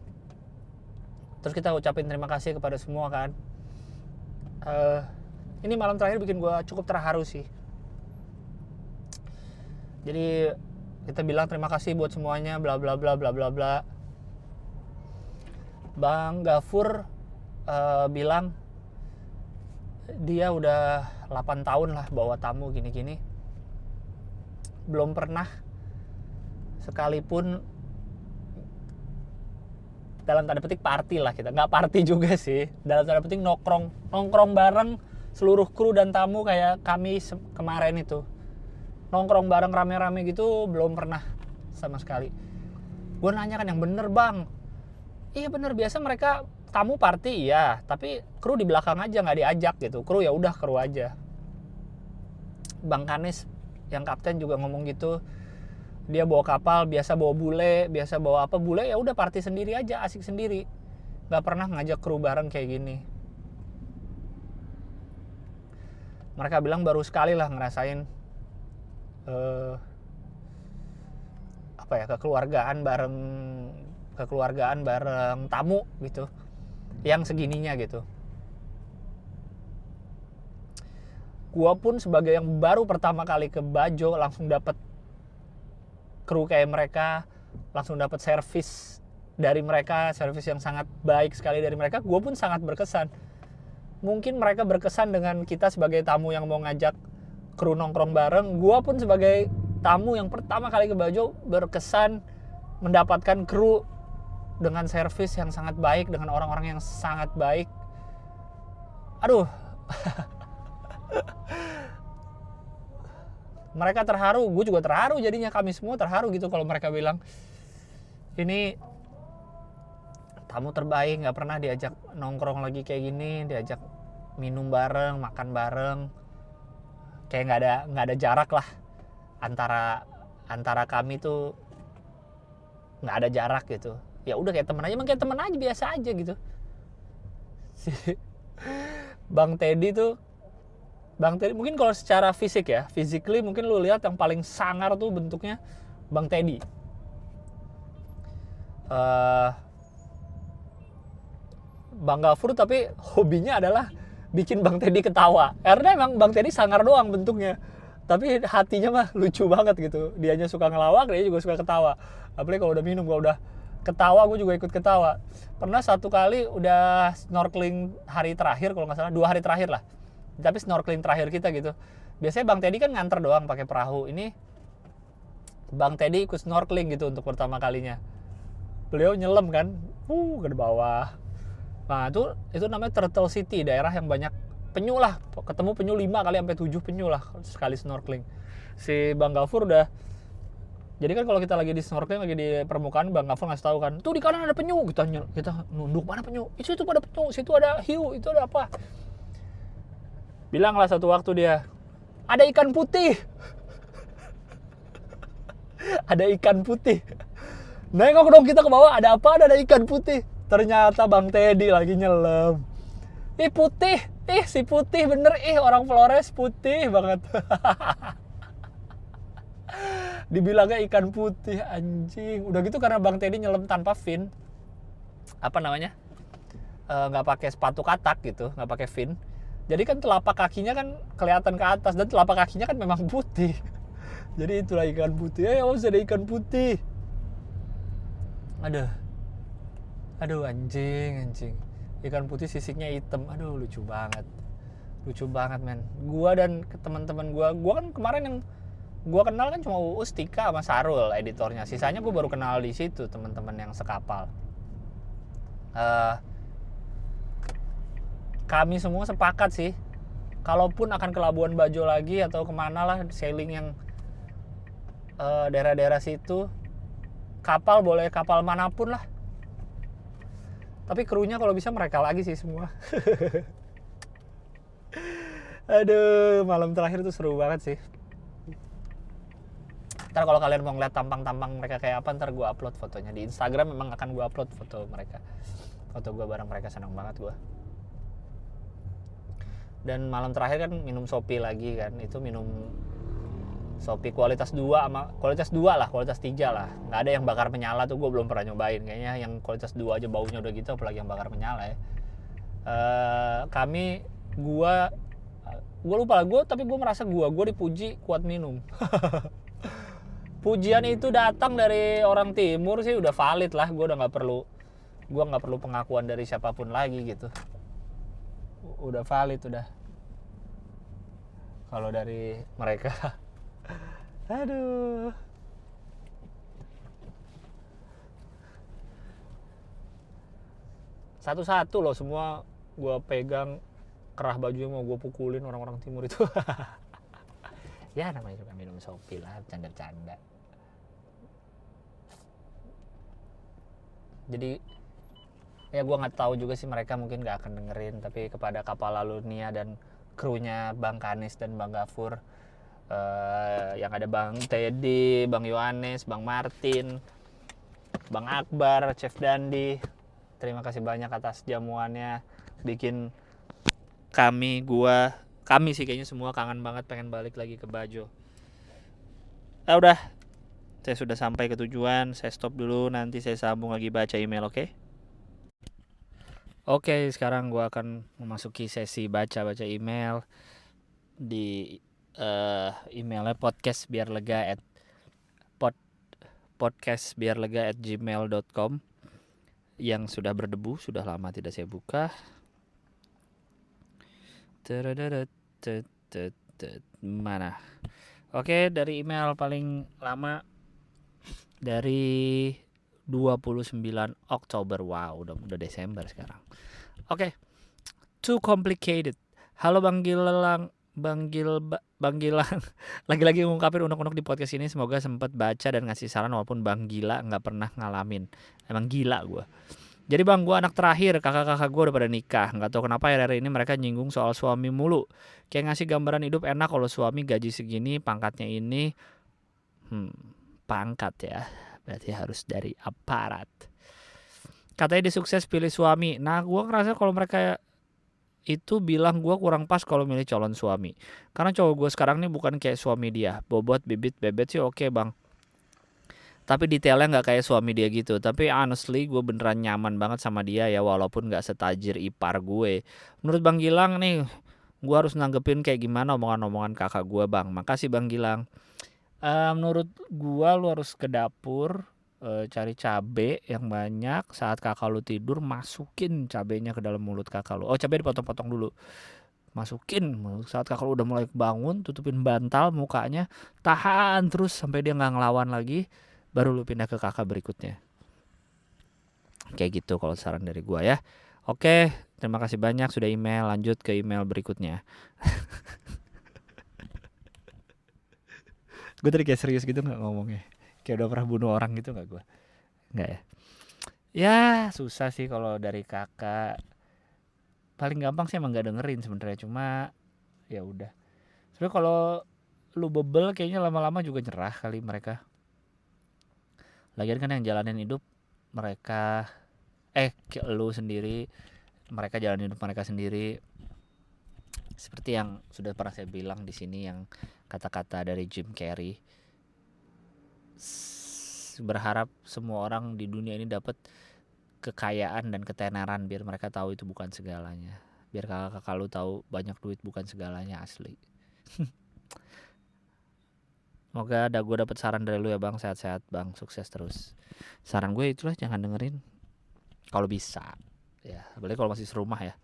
terus kita ucapin terima kasih kepada semua kan. Ini malam terakhir bikin gue cukup terharu sih. Jadi kita bilang terima kasih buat semuanya, bla bla bla bla bla bla. Bang Gafur bilang dia udah 8 tahun lah bawa tamu gini-gini, belum pernah sekalipun dalam tanda petik party lah kita. Nggak party juga sih, dalam tanda petik nongkrong bareng seluruh kru dan tamu kayak kami kemarin itu. Nongkrong bareng rame-rame gitu belum pernah sama sekali. Gue nanya kan, yang bener bang. Iya bener, biasa mereka tamu party ya, tapi kru di belakang aja nggak diajak gitu. Kru ya udah kru aja. Bang Kanis yang kapten juga ngomong gitu. Dia bawa kapal, biasa bawa bule, biasa bawa apa, bule ya udah party sendiri aja, asik sendiri. Nggak pernah ngajak kru bareng kayak gini. Mereka bilang baru sekali lah ngerasain kekeluargaan bareng tamu gitu, yang segininya gitu. Gua pun sebagai yang baru pertama kali ke Bajo langsung dapet kru kayak mereka, langsung dapat servis dari mereka, servis yang sangat baik sekali dari mereka. Gue pun sangat berkesan. Mungkin mereka berkesan dengan kita sebagai tamu yang mau ngajak kru nongkrong bareng. Gue pun sebagai tamu yang pertama kali ke Bajo berkesan mendapatkan kru dengan servis yang sangat baik, dengan orang-orang yang sangat baik. Aduh. Mereka terharu, gue juga terharu jadinya, kami semua terharu gitu kalau mereka bilang ini tamu terbaik, nggak pernah diajak nongkrong lagi kayak gini, diajak minum bareng, makan bareng, kayak nggak ada jarak lah antara kami tuh, nggak ada jarak gitu. Ya udah kayak teman aja, emang kayak teman aja, biasa aja gitu. Bang Teddy mungkin kalau secara fisik ya, physically mungkin lu lihat yang paling sangar tuh bentuknya Bang Teddy. Bang Gafur tapi hobinya adalah bikin Bang Teddy ketawa. Karena emang Bang Teddy sangar doang bentuknya, tapi hatinya mah lucu banget gitu. Dianya suka ngelawak, dia juga suka ketawa. Apalagi kalau udah minum, kalau udah ketawa gue juga ikut ketawa. Pernah satu kali udah snorkeling hari terakhir kalau nggak salah, 2 hari terakhir lah, tapi snorkeling terakhir kita gitu. Biasanya Bang Teddy kan nganter doang pakai perahu. Ini Bang Teddy ikut snorkeling gitu untuk pertama kalinya. Beliau nyelam kan, ke bawah. Nah itu namanya Turtle City, daerah yang banyak penyu lah. Ketemu penyu 5 kali sampai 7 penyu lah sekali snorkeling. Si Bang Gafur udah, jadi kan kalau kita lagi di snorkeling, lagi di permukaan, Bang Gafur ngasih tahu kan, tuh di kanan ada penyu. Kita nunduk, mana penyu? Itu ada penyu, situ ada hiu, itu ada apa? Bilanglah satu waktu dia, ada ikan putih. Ada ikan putih. Nengok dong kita ke bawah, ada apa? Ada ikan putih. Ternyata Bang Teddy lagi nyelam. Ih putih, si putih bener, orang Flores putih banget. Dibilangnya ikan putih, anjing. Udah gitu karena Bang Teddy nyelam tanpa fin, apa namanya, nggak pakai sepatu katak gitu, nggak pakai fin. Jadi kan telapak kakinya kan kelihatan ke atas, dan telapak kakinya kan memang putih. Jadi itulah ikan putih. Ada ikan putih. Aduh anjing. Ikan putih sisiknya hitam. Aduh lucu banget men. Gua dan teman-teman gua kan kemarin yang gua kenal kan cuma Uus, Tika sama Sarul editornya. Sisanya gua baru kenal di situ, teman-teman yang sekapal. Kami semua sepakat sih, kalaupun akan ke Labuan Bajo lagi atau kemana lah sailing yang daerah-daerah situ, kapal boleh kapal manapun lah. Tapi krunya kalau bisa mereka lagi sih semua. Aduh, malam terakhir tuh seru banget sih. Ntar kalau kalian mau ngeliat tampang-tampang mereka kayak apa, ntar gue upload fotonya di Instagram. Memang akan gue upload foto mereka, foto gue bareng mereka. Senang banget gue. Dan malam terakhir kan minum Shopee lagi kan. Itu minum Shopee kualitas 2 sama kualitas 2 lah, kualitas 3 lah. Nggak ada yang bakar menyala tuh, gue belum pernah nyobain. Kayaknya yang kualitas 2 aja baunya udah gitu, apalagi yang bakar menyala ya. Gue lupa lah, tapi gue merasa gue dipuji kuat minum. Pujian itu datang dari orang timur sih udah valid lah. Gue nggak perlu pengakuan dari siapapun lagi gitu. Udah valid udah. Kalau dari mereka. Aduh. Satu-satu loh semua gue pegang, kerah bajunya mau gue pukulin orang-orang timur itu. Ya namanya juga minum Shopee lah, canda-canda. Jadi ya gue nggak tahu juga sih, mereka mungkin nggak akan dengerin. Tapi kepada kapal Lalunia dan krunya Bang Kanis dan Bang Gafur, yang ada Bang Teddy, Bang Yohanes, Bang Martin, Bang Akbar, Chef Dandi, terima kasih banyak atas jamuannya. Bikin kami sih kayaknya semua kangen banget, pengen balik lagi ke Bajo. Udah, saya sudah sampai ke tujuan. Saya stop dulu, nanti saya sambung lagi baca email, oke? Oke, sekarang gue akan memasuki sesi baca email. Di emailnya podcastbiarlega@gmail.com yang sudah berdebu, sudah lama tidak saya buka. Mana? Oke, dari email paling lama dari 29 Oktober. Wow, udah Desember sekarang. Oke. Too complicated. Halo Bang Gilang. Lagi-lagi ngungkapin unek-unek di podcast ini. Semoga sempat baca dan ngasih saran, walaupun Bang Gila nggak pernah ngalamin. Emang gila gue. Jadi Bang, gue anak terakhir. Kakak-kakak gue udah pada nikah. Nggak tahu kenapa hari ini mereka nyinggung soal suami mulu. Kayak ngasih gambaran hidup enak kalau suami gaji segini, pangkatnya ini. Pangkat ya. Berarti harus dari aparat. Katanya dia sukses pilih suami. Nah, gue ngerasa kalau mereka itu bilang gue kurang pas kalau milih calon suami. Karena cowok gue sekarang nih bukan kayak suami dia. Bobot, bibit, bebet sih oke Bang. Tapi detailnya nggak kayak suami dia gitu. Tapi honestly gue beneran nyaman banget sama dia ya, walaupun nggak setajir ipar gue. Menurut Bang Gilang nih, gue harus nanggepin kayak gimana omongan-omongan kakak gue Bang. Makasih Bang Gilang. Menurut gue lu harus ke dapur, cari cabe yang banyak. Saat kakak lu tidur, masukin cabenya ke dalam mulut kakak lu. Oh, cabe dipotong-potong dulu. Masukin saat kakak lu udah mulai bangun, tutupin bantal mukanya, tahan terus sampai dia nggak ngelawan lagi, baru lu pindah ke kakak berikutnya. Kayak gitu kalau saran dari gua ya. Oke, terima kasih banyak sudah email. Lanjut ke email berikutnya. Gue tadi kayak serius gitu nggak ngomongnya? Kayak udah pernah bunuh orang gitu nggak gue? Nggak ya? Ya susah sih kalau dari kakak. Paling gampang sih emang nggak dengerin sebenarnya, cuma ya udah. Sebenarnya kalau lu bebel kayaknya lama-lama juga nyerah kali mereka. Lagian kan yang jalanin hidup mereka, lu sendiri, mereka jalanin hidup mereka sendiri. Seperti yang sudah pernah saya bilang di sini, yang kata-kata dari Jim Carrey, berharap semua orang di dunia ini dapat kekayaan dan ketenaran biar mereka tahu itu bukan segalanya. Biar kakak-kakak lu tahu banyak duit bukan segalanya asli. Semoga gue dapet saran dari lu ya Bang, sehat-sehat Bang, sukses terus. Saran gue itulah, jangan dengerin kalau bisa. Ya, apalagi kalau masih serumah ya.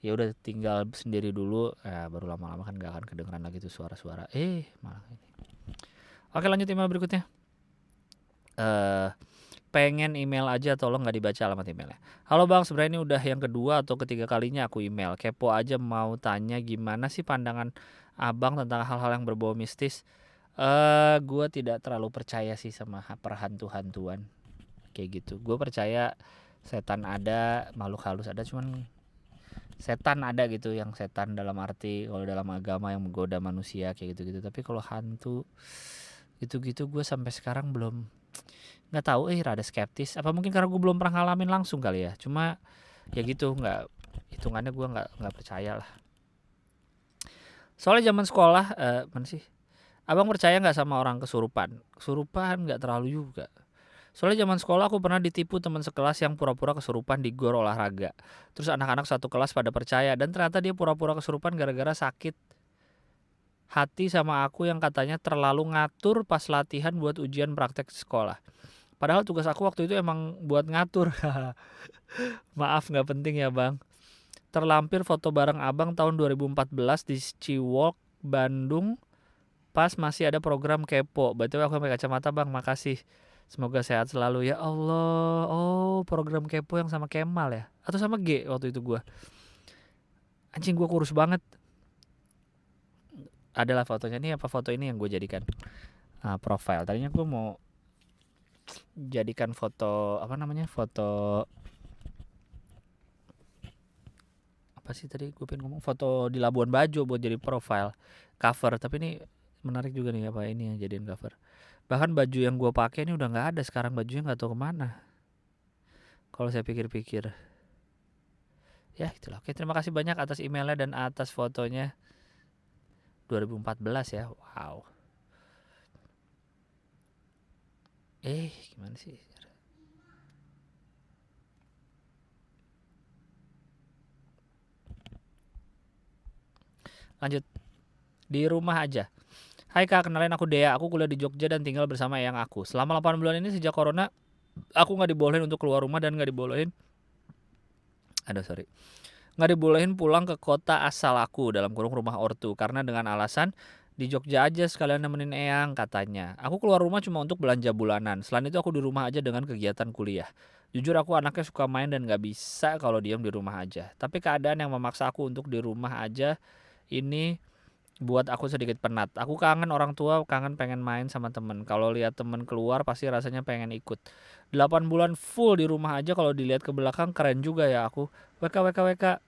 Ya udah tinggal sendiri dulu, baru lama-lama kan gak akan kedengeran lagi tuh suara-suara. Malah ini. Oke, lanjut email berikutnya. Pengen email aja, tolong nggak dibaca alamat emailnya. Halo Bang, sebenarnya ini udah yang kedua atau ketiga kalinya aku email. Kepo aja mau tanya gimana sih pandangan Abang tentang hal-hal yang berbau mistis. Gue tidak terlalu percaya sih sama perhantu-hantuan kayak gitu. Gue percaya setan ada, makhluk halus ada, cuman setan ada gitu, yang setan dalam arti kalau dalam agama yang menggoda manusia kayak gitu-gitu. Tapi kalau hantu gitu-gitu gue sampai sekarang belum, nggak tahu, rada skeptis. Apa mungkin karena gue belum pernah ngalamin langsung kali ya. Cuma ya gitu, nggak, hitungannya gue nggak percaya lah. Soalnya zaman sekolah, mana sih? Abang percaya nggak sama orang kesurupan? Kesurupan nggak terlalu juga. Soalnya zaman sekolah aku pernah ditipu teman sekelas yang pura-pura kesurupan di gor olahraga. Terus anak-anak satu kelas pada percaya, dan ternyata dia pura-pura kesurupan gara-gara sakit hati sama aku yang katanya terlalu ngatur pas latihan buat ujian praktek sekolah. Padahal tugas aku waktu itu emang buat ngatur. Maaf, nggak penting ya Bang. Terlampir foto bareng Abang tahun 2014 di Ciwok, Bandung. Pas masih ada program kepo. BTW aku pakai kacamata Bang, makasih. Semoga sehat selalu ya Allah. Oh, program kepo yang sama Kemal ya? Atau sama G waktu itu gua. Anjing, gua kurus banget. Adalah fotonya nih, apa foto ini yang gue jadikan profile. Tadinya gue mau jadikan foto apa namanya? Foto apa sih tadi gue pengen ngomong? Foto di Labuan Bajo buat jadi profile cover, tapi ini menarik juga nih apa ini yang jadiin cover. Bahkan baju yang gue pakai ini udah nggak ada sekarang, bajunya nggak tahu kemana. Kalau saya pikir-pikir, ya itulah. Oke, terima kasih banyak atas emailnya dan atas fotonya. 2014 ya, wow. Gimana sih? Lanjut. Di rumah aja. Hai Kak, kenalin aku Dea. Aku kuliah di Jogja dan tinggal bersama eyang aku. Selama 8 bulan ini sejak corona, aku nggak dibolehin untuk keluar rumah dan nggak dibolehin. Nggak dibolehin pulang ke kota asal aku, dalam kurung rumah ortu, karena dengan alasan di Jogja aja sekalian nemenin eyang katanya. Aku keluar rumah cuma untuk belanja bulanan. Selain itu aku di rumah aja dengan kegiatan kuliah. Jujur aku anaknya suka main dan nggak bisa kalau diam di rumah aja. Tapi keadaan yang memaksa aku untuk di rumah aja ini buat aku sedikit penat. Aku kangen orang tua, kangen pengen main sama temen. Kalau lihat temen keluar pasti rasanya pengen ikut. 8 bulan full di rumah aja, kalau dilihat ke belakang keren juga ya aku. WK.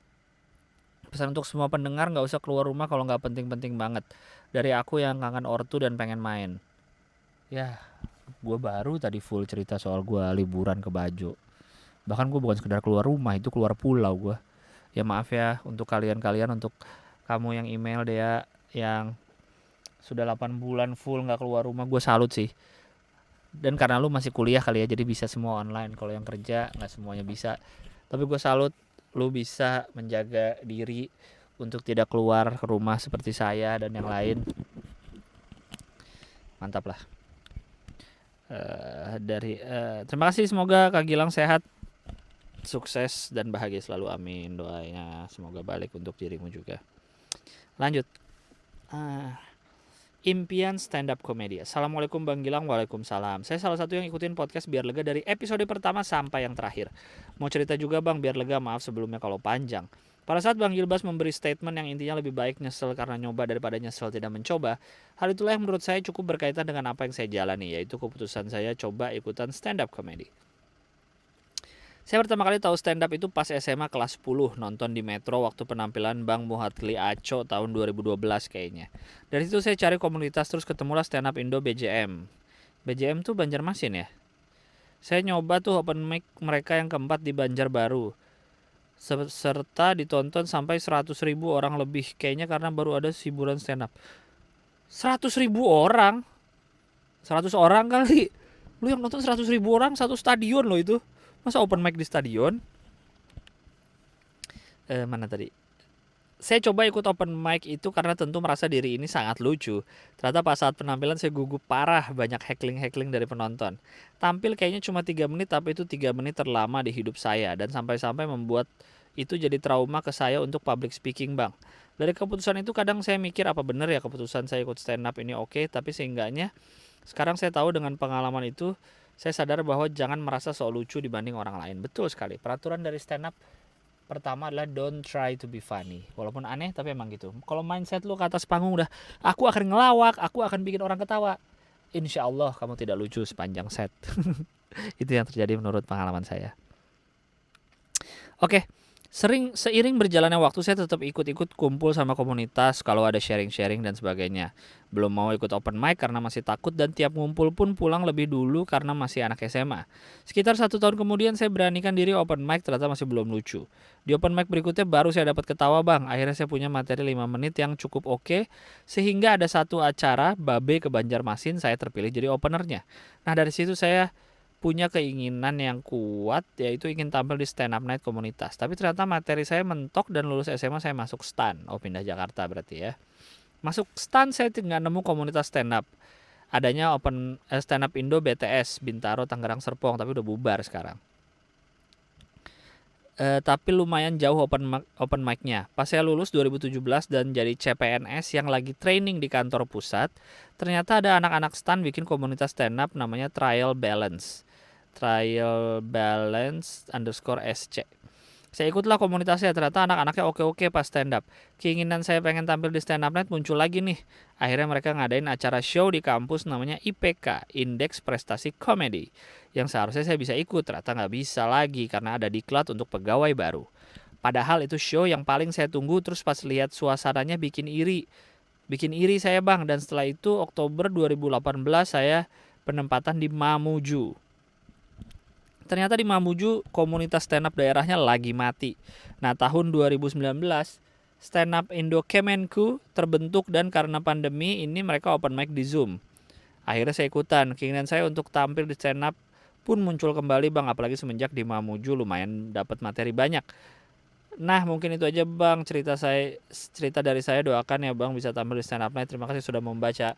Pesan untuk semua pendengar, gak usah keluar rumah kalau gak penting-penting banget. Dari aku yang kangen ortu dan pengen main. Ya, gue baru tadi full cerita soal gue liburan ke Bajo. Bahkan gue bukan sekedar keluar rumah, itu keluar pulau gue. Ya maaf ya untuk kalian-kalian, untuk kamu yang email Dea, yang sudah 8 bulan full gak keluar rumah. Gue salut sih. Dan karena lu masih kuliah kali ya, jadi bisa semua online. Kalau yang kerja nggak semuanya bisa. Tapi gue salut lu bisa menjaga diri untuk tidak keluar ke rumah seperti saya dan yang lain. Mantap lah. Terima kasih, semoga Kak Gilang sehat, sukses dan bahagia selalu, amin. Doanya semoga balik untuk dirimu juga. Lanjut. Impian stand up comedy. Assalamualaikum Bang Gilang. Waalaikumsalam. Saya salah satu yang ikutin podcast Biar Lega dari episode pertama sampai yang terakhir. Mau cerita juga Bang, biar lega, maaf sebelumnya kalau panjang. Pada saat Bang Gilbas memberi statement yang intinya lebih baik nyesel karena nyoba daripada nyesel tidak mencoba, hal itulah yang menurut saya cukup berkaitan dengan apa yang saya jalani, yaitu keputusan saya coba ikutan stand up comedy. Saya pertama kali tahu stand up itu pas SMA kelas 10, nonton di Metro waktu penampilan Bang Muhatli Aco tahun 2012 kayaknya. Dari situ saya cari komunitas, terus ketemulah stand up Indo BJM. BJM tuh Banjarmasin ya. Saya nyoba tuh open mic mereka yang keempat di Banjarbaru. Serta ditonton sampai 100.000 orang lebih. Kayaknya karena baru ada hiburan stand up. 100.000 orang? 100 orang kali. Lu yang nonton 100.000 orang, satu stadion loh itu. Masa open mic di stadion? Mana tadi? Saya coba ikut open mic itu karena tentu merasa diri ini sangat lucu. Ternyata pas saat penampilan saya gugup parah, banyak heckling dari penonton. Tampil kayaknya cuma 3 menit, tapi itu 3 menit terlama di hidup saya. Dan sampai-sampai membuat itu jadi trauma ke saya untuk public speaking Bang. Dari keputusan itu kadang saya mikir apa bener ya keputusan saya ikut stand up ini oke, tapi seenggaknya sekarang saya tahu dengan pengalaman itu, saya sadar bahwa jangan merasa sok lucu dibanding orang lain. Betul sekali. Peraturan dari stand up pertama adalah don't try to be funny. Walaupun aneh tapi emang gitu. Kalau mindset lu ke atas panggung udah aku akan ngelawak, aku akan bikin orang ketawa, insya Allah kamu tidak lucu sepanjang set. Itu yang terjadi menurut pengalaman saya. Oke. Seiring berjalannya waktu saya tetap ikut-ikut kumpul sama komunitas kalau ada sharing-sharing dan sebagainya. Belum mau ikut open mic karena masih takut dan tiap ngumpul pun pulang lebih dulu karena masih anak SMA. Sekitar 1 tahun kemudian saya beranikan diri open mic, ternyata masih belum lucu. Di open mic berikutnya baru saya dapat ketawa Bang. Akhirnya saya punya materi 5 menit yang cukup oke, sehingga ada satu acara Babe ke Banjarmasin saya terpilih jadi openernya. Nah dari situ saya punya keinginan yang kuat, yaitu ingin tampil di stand up night komunitas. Tapi ternyata materi saya mentok dan lulus SMA saya masuk STAN. Oh pindah Jakarta berarti ya. Masuk STAN saya nggak nemu komunitas stand up. Adanya stand up Indo BTS Bintaro Tangerang Serpong, tapi udah bubar sekarang. Tapi lumayan jauh open mic-nya. Pas saya lulus 2017 dan jadi CPNS yang lagi training di kantor pusat, ternyata ada anak-anak STAN bikin komunitas stand up namanya Trial Balance _SC. Saya ikutlah komunitasnya, ternyata anak-anaknya oke-oke pas stand up. Keinginan saya pengen tampil di stand up night muncul lagi nih. Akhirnya mereka ngadain acara show di kampus namanya IPK, Indeks Prestasi Komedi. Yang seharusnya saya bisa ikut, ternyata nggak bisa lagi karena ada diklat untuk pegawai baru. Padahal itu show yang paling saya tunggu, terus pas lihat suasananya bikin iri saya Bang. Dan setelah itu Oktober 2018 saya penempatan di Mamuju. Ternyata di Mamuju komunitas stand up daerahnya lagi mati. Nah tahun 2019 stand up Indo Kemenku terbentuk dan karena pandemi ini mereka open mic di Zoom. Akhirnya saya ikutan. Keinginan saya untuk tampil di stand up pun muncul kembali Bang, apalagi semenjak di Mamuju lumayan dapat materi banyak. Nah mungkin itu aja Bang cerita dari saya. Doakan ya Bang bisa tampil di stand up night. Terima kasih sudah membaca.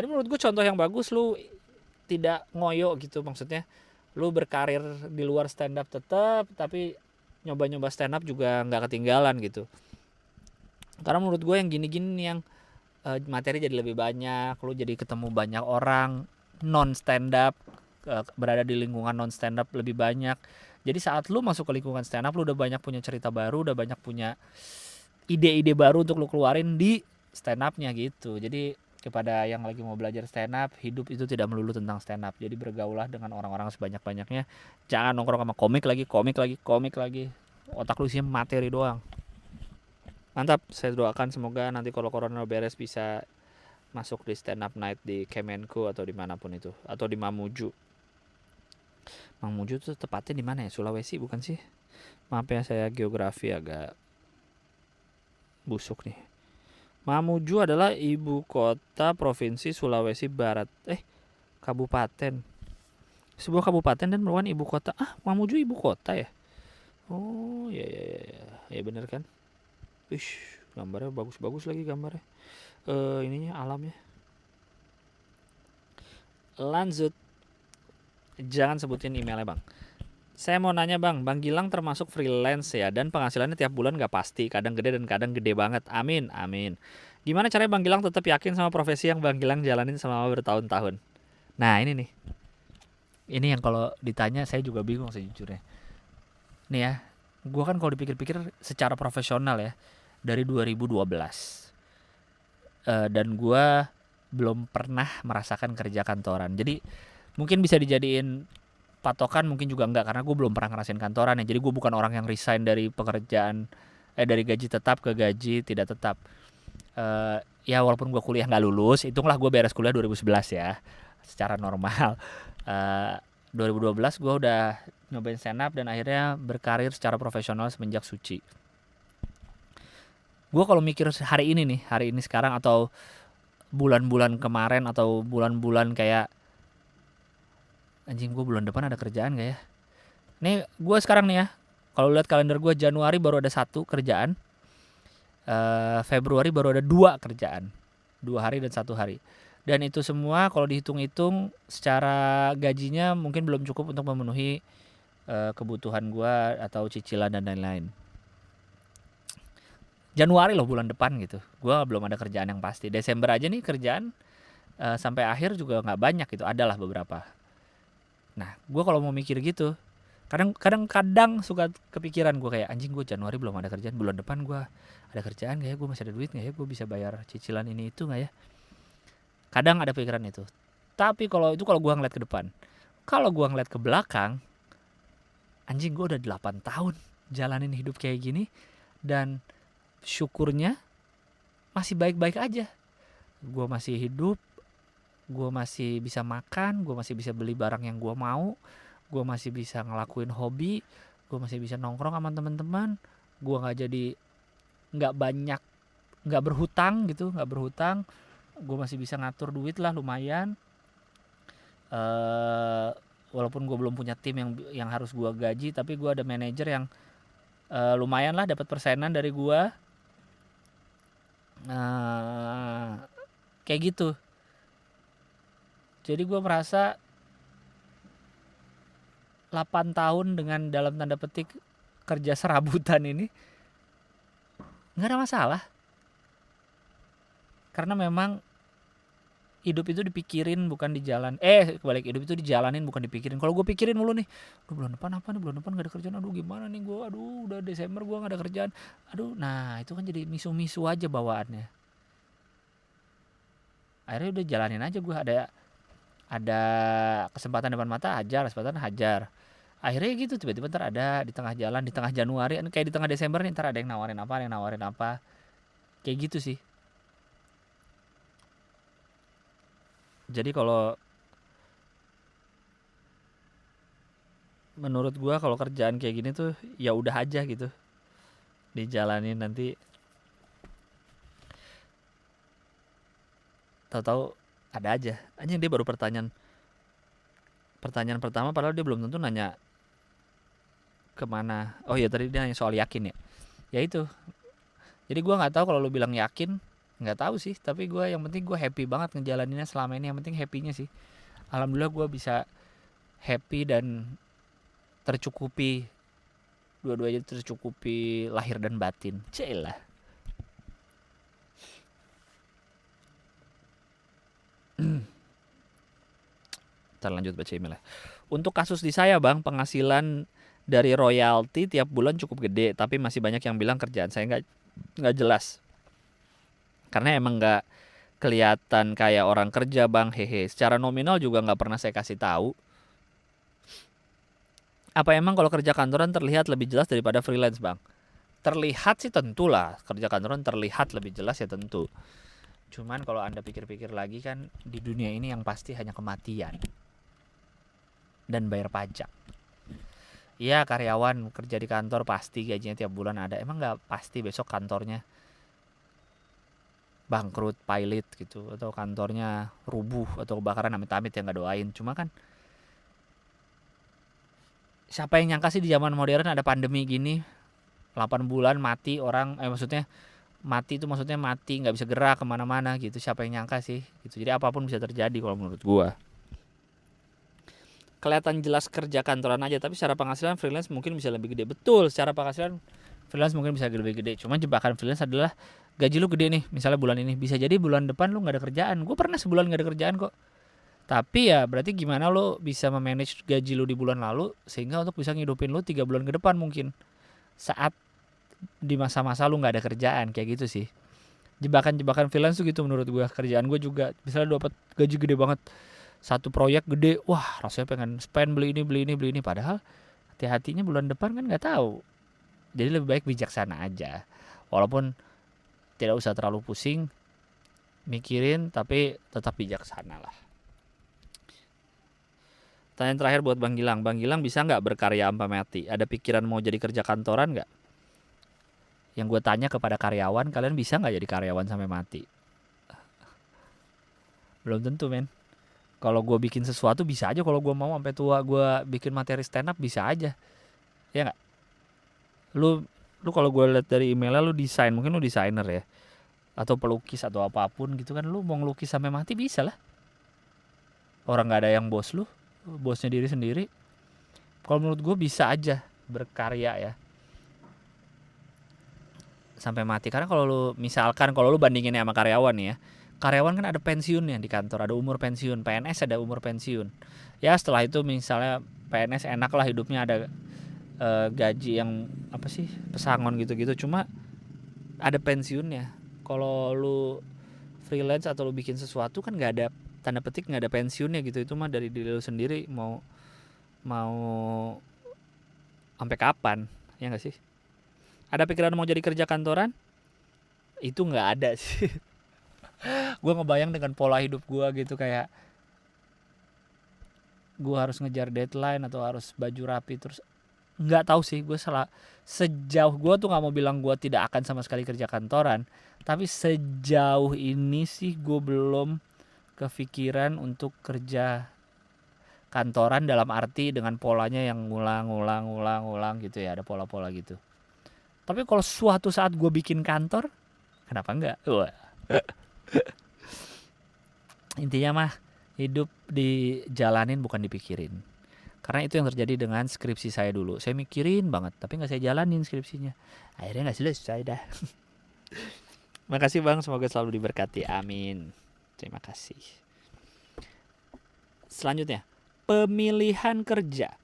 Ini menurut gue contoh yang bagus, lu tidak ngoyo gitu, maksudnya lu berkarir di luar stand up tetap, tapi nyoba-nyoba stand up juga nggak ketinggalan gitu. Karena menurut gue yang gini-gini yang materi jadi lebih banyak, lu jadi ketemu banyak orang non stand up, berada di lingkungan non stand up lebih banyak. Jadi saat lu masuk ke lingkungan stand up, lu udah banyak punya cerita baru, udah banyak punya ide-ide baru untuk lu keluarin di stand upnya gitu. Jadi kepada yang lagi mau belajar stand up, hidup itu tidak melulu tentang stand up. Jadi bergaulah dengan orang-orang sebanyak-banyaknya. Jangan nongkrong sama komik lagi. Otak lu isinya materi doang. Mantap, saya doakan semoga nanti kalau corona beres bisa masuk di stand up night di Kemenku atau dimanapun itu, atau di Mamuju. Mamuju itu tepatnya di mana ya? Sulawesi bukan sih? Maaf ya, saya geografi agak busuk nih. Mamuju adalah ibu kota provinsi Sulawesi Barat. Kabupaten. Sebuah kabupaten dan merupakan ibu kota. Mamuju ibu kota ya? Oh, ya ya ya. Ya bener kan? Wish, gambarnya bagus-bagus lagi gambarnya. Ininya alamnya. Lanjut. Jangan sebutin emailnya bang. Saya mau nanya bang, Bang Gilang termasuk freelance ya, dan penghasilannya tiap bulan gak pasti, kadang gede dan kadang gede banget. Amin, amin. Gimana caranya Bang Gilang tetap yakin sama profesi yang Bang Gilang jalanin selama bertahun-tahun? Nah ini nih, ini yang kalau ditanya saya juga bingung sejujurnya. Nih ya, gue kan kalau dipikir-pikir secara profesional ya, dari 2012. Dan gue belum pernah merasakan kerja kantoran. Jadi mungkin bisa dijadiin patokan, mungkin juga enggak, karena gue belum pernah ngerasain kantoran ya. Jadi gue bukan orang yang resign dari pekerjaan, dari gaji tetap ke gaji tidak tetap. Ya walaupun gue kuliah nggak lulus, hitunglah gue beres kuliah 2011 ya, secara normal. 2012 gue udah nyobain stand up dan akhirnya berkarir secara profesional semenjak Suci. Gue kalau mikir hari ini sekarang, atau bulan-bulan kemarin, atau bulan-bulan kayak anjing gue bulan depan ada kerjaan gak ya? Nih gue sekarang nih ya, kalau lihat kalender gue, Januari baru ada 1 kerjaan, Februari baru ada 2 kerjaan, 2 hari dan 1 hari. Dan itu semua kalau dihitung-hitung secara gajinya mungkin belum cukup untuk memenuhi kebutuhan gue atau cicilan dan lain-lain. Januari loh bulan depan gitu, gue belum ada kerjaan yang pasti. Desember aja nih kerjaan sampai akhir juga nggak banyak gitu, adalah beberapa. Nah gue kalau mau mikir gitu, kadang suka kepikiran gue kayak anjing, gue Januari belum ada kerjaan, bulan depan gue ada kerjaan gak ya, gue masih ada duit gak ya, gue bisa bayar cicilan ini itu gak ya. Kadang ada pikiran itu. Tapi kalau gue ngeliat ke depan, kalau gue ngeliat ke belakang, anjing gue udah 8 tahun jalanin hidup kayak gini, dan syukurnya masih baik-baik aja. Gue masih hidup, gue masih bisa makan, gue masih bisa beli barang yang gue mau, gue masih bisa ngelakuin hobi, gue masih bisa nongkrong sama teman-teman, gue nggak berhutang, gue masih bisa ngatur duit lah lumayan. Walaupun gue belum punya tim yang harus gue gaji, tapi gue ada manajer yang lumayan lah dapat persenan dari gue. Kayak gitu. Jadi gue merasa 8 tahun dengan dalam tanda petik kerja serabutan ini gak ada masalah. Karena memang hidup itu dipikirin bukan di jalan. Kebalik, hidup itu dijalanin bukan dipikirin. Kalau gue pikirin mulu nih, bulan depan apa nih, bulan depan gak ada kerjaan, gimana nih gue, udah Desember gue gak ada kerjaan, nah itu kan jadi misu-misu aja bawaannya. Akhirnya udah jalanin aja, gue ada kesempatan depan mata, hajar. Akhirnya gitu, tiba-tiba ntar ada di tengah jalan, di tengah Januari, kayak di tengah Desember nih, ntar ada yang nawarin apa, kayak gitu sih. Jadi kalau menurut gue kalau kerjaan kayak gini tuh ya udah aja gitu, dijalanin, nanti tahu-tahu ada aja. Anjing, dia baru pertanyaan pertama, padahal dia belum tentu nanya kemana. Oh iya, tadi dia nanya soal yakin ya. Ya itu. Jadi gue nggak tahu kalau lu bilang yakin, nggak tahu sih. Tapi gue yang penting gue happy banget ngejalaninnya selama ini. Yang penting happynya sih. Alhamdulillah gue bisa happy dan tercukupi, dua-duanya tercukupi lahir dan batin. Celah. Ntar lanjut baca email ya. Untuk kasus di saya bang, penghasilan dari royalti tiap bulan cukup gede, tapi masih banyak yang bilang kerjaan saya nggak jelas. Karena emang nggak kelihatan kayak orang kerja bang, hehe. Secara nominal juga nggak pernah saya kasih tahu. Apa emang kalau kerja kantoran terlihat lebih jelas daripada freelance bang? Terlihat sih tentulah, kerja kantoran terlihat lebih jelas ya tentu. Cuman kalau anda pikir-pikir lagi kan, di dunia ini yang pasti hanya kematian dan bayar pajak. Iya, karyawan kerja di kantor pasti gajinya tiap bulan ada. Emang nggak pasti besok kantornya bangkrut, pilot gitu, atau kantornya rubuh atau kebakaran, amit-amit yang nggak doain. Cuma kan siapa yang nyangka sih di zaman modern ada pandemi gini, 8 bulan mati orang, maksudnya mati itu maksudnya mati nggak bisa gerak kemana-mana gitu. Siapa yang nyangka sih gitu. Jadi apapun bisa terjadi kalau menurut gua. Kelihatan jelas kerja kantoran aja, tapi secara penghasilan freelance mungkin bisa lebih gede. Betul, secara penghasilan freelance mungkin bisa lebih gede. Cuma jebakan freelance adalah gaji lu gede nih, misalnya bulan ini, bisa jadi bulan depan lu nggak ada kerjaan. Gue pernah sebulan nggak ada kerjaan kok. Tapi ya berarti gimana lo bisa memanage gaji lu di bulan lalu sehingga untuk bisa ngidupin lu 3 bulan ke depan mungkin, saat di masa-masa lu nggak ada kerjaan, kayak gitu sih. Jebakan-jebakan freelance tuh gitu menurut gue. Kerjaan gue juga misalnya dapat gaji gede banget, satu proyek gede, wah rasanya pengen spend beli ini beli ini beli ini, padahal hati-hatinya bulan depan kan nggak tahu. Jadi lebih baik bijaksana aja, walaupun tidak usah terlalu pusing mikirin, tapi tetap bijaksana lah. Tanya terakhir buat Bang Gilang. Bang Gilang bisa nggak berkarya sampai mati? Ada pikiran mau jadi kerja kantoran nggak? Yang gue tanya kepada karyawan, kalian bisa nggak jadi karyawan sampai mati? Belum tentu, men. Kalau gue bikin sesuatu bisa aja, kalau gue mau sampai tua gue bikin materi stand up bisa aja, ya nggak? Lu kalau gue lihat dari emailnya lu desain, mungkin lu desainer ya, atau pelukis atau apapun gitu kan, lu mau ngelukis sampai mati bisa lah. Orang nggak ada yang bos lu, bosnya diri sendiri. Kalau menurut gue bisa aja berkarya ya sampai mati. Karena kalau lu misalkan kalau lu bandingin sama karyawan nih ya, karyawan kan ada pensiunnya di kantor, ada umur pensiun. PNS ada umur pensiun. Ya setelah itu misalnya PNS enak lah hidupnya, ada gaji yang apa sih, pesangon gitu-gitu. Cuma ada pensiunnya. Kalau lu freelance atau lu bikin sesuatu kan nggak ada, tanda petik nggak ada pensiunnya gitu. Itu mah dari diri lu sendiri mau sampai kapan, ya nggak sih? Ada pikiran mau jadi kerja kantoran? Itu nggak ada sih. Gue ngebayang dengan pola hidup gue gitu, kayak gue harus ngejar deadline atau harus baju rapi terus. Nggak tahu sih, gue salah. Sejauh gue tuh nggak mau bilang gue tidak akan sama sekali kerja kantoran, tapi sejauh ini sih gue belum kepikiran untuk kerja kantoran dalam arti dengan polanya yang ngulang gitu ya, ada pola-pola gitu. Tapi kalau suatu saat gue bikin kantor, kenapa enggak? Wah. Intinya mah hidup dijalanin bukan dipikirin. Karena itu yang terjadi dengan skripsi saya dulu. Saya mikirin banget, tapi nggak saya jalanin skripsinya. Akhirnya nggak selesai dah. Makasih Bang, semoga selalu diberkati. Amin. Terima kasih. Selanjutnya, pemilihan kerja.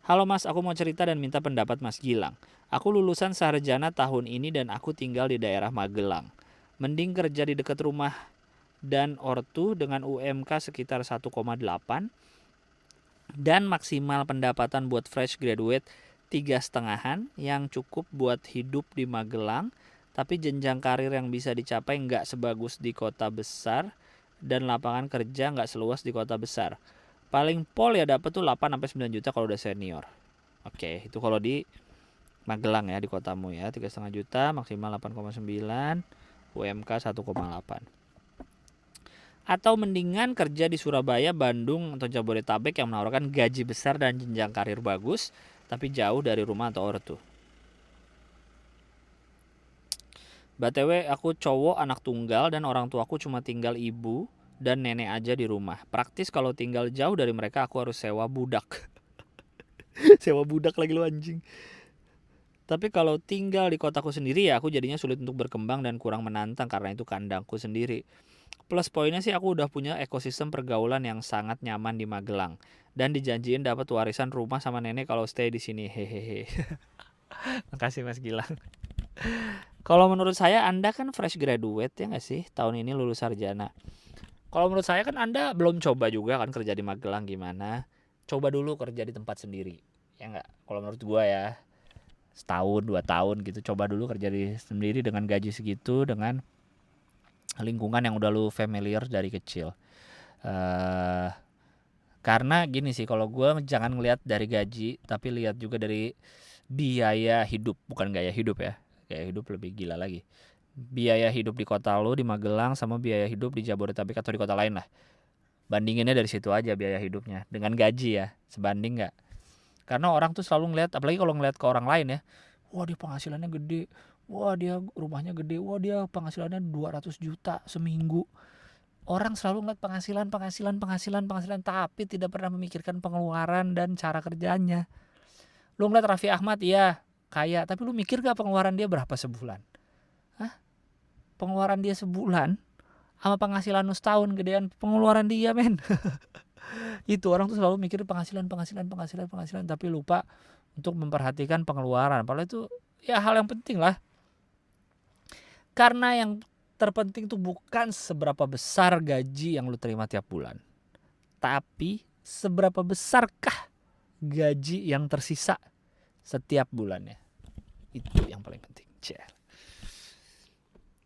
Halo Mas, aku mau cerita dan minta pendapat Mas Gilang. Aku lulusan sarjana tahun ini dan aku tinggal di daerah Magelang. Mending kerja di dekat rumah dan ortu dengan UMK sekitar 1,8 dan maksimal pendapatan buat fresh graduate 3,5-an yang cukup buat hidup di Magelang, tapi jenjang karir yang bisa dicapai nggak sebagus di kota besar dan lapangan kerja nggak seluas di kota besar. Paling pol ya dapet tuh 8-9 juta kalau udah senior. Oke, itu kalau di Magelang ya, di kotamu ya, 3,5 juta, maksimal 8,9, UMK 1,8. Atau mendingan kerja di Surabaya, Bandung, atau Jabodetabek yang menawarkan gaji besar dan jenjang karir bagus, tapi jauh dari rumah atau ortu. BTW aku cowok anak tunggal dan orang tuaku cuma tinggal ibu dan nenek aja di rumah. Praktis kalau tinggal jauh dari mereka aku harus sewa budak. Sewa budak lagi lu anjing. Tapi kalau tinggal di kotaku sendiri ya aku jadinya sulit untuk berkembang dan kurang menantang karena itu kandangku sendiri. Plus poinnya sih aku udah punya ekosistem pergaulan yang sangat nyaman di Magelang dan dijanjiin dapat warisan rumah sama nenek kalau stay di sini. Hehehe. Makasih Mas Gilang. Kalau menurut saya Anda kan fresh graduate ya nggak sih, tahun ini lulus sarjana. Kalau menurut saya kan Anda belum coba juga kan kerja di Magelang gimana. Coba dulu kerja di tempat sendiri, ya nggak? Kalau menurut gua ya, setahun 2 tahun gitu, coba dulu kerja di sendiri dengan gaji segitu, dengan lingkungan yang udah lu familiar dari kecil. Karena gini sih, kalau gua jangan ngelihat dari gaji, tapi lihat juga dari biaya hidup, bukan gaya hidup ya. Gaya hidup lebih gila lagi. biaya hidup di kota lu di Magelang sama biaya hidup di Jabodetabek atau di kota lain lah. Bandinginnya dari situ aja biaya hidupnya dengan gaji ya, sebanding nggak? Karena orang tuh selalu ngeliat, apalagi kalau ngeliat ke orang lain ya, wah dia penghasilannya gede, wah dia rumahnya gede, wah dia penghasilannya 200 juta seminggu. Orang selalu ngeliat penghasilan, tapi tidak pernah memikirkan pengeluaran dan cara kerjanya. Lu ngeliat Raffi Ahmad, iya kaya, tapi lu mikir gak pengeluaran dia berapa sebulan? Hah? Pengeluaran dia sebulan sama penghasilan lu setahun gedean pengeluaran dia, men. Itu orang tuh selalu mikir penghasilan, tapi lupa untuk memperhatikan pengeluaran. Padahal itu ya hal yang penting lah. Karena yang terpenting tuh bukan seberapa besar gaji yang lu terima tiap bulan, tapi seberapa besarkah gaji yang tersisa setiap bulannya. Itu yang paling penting.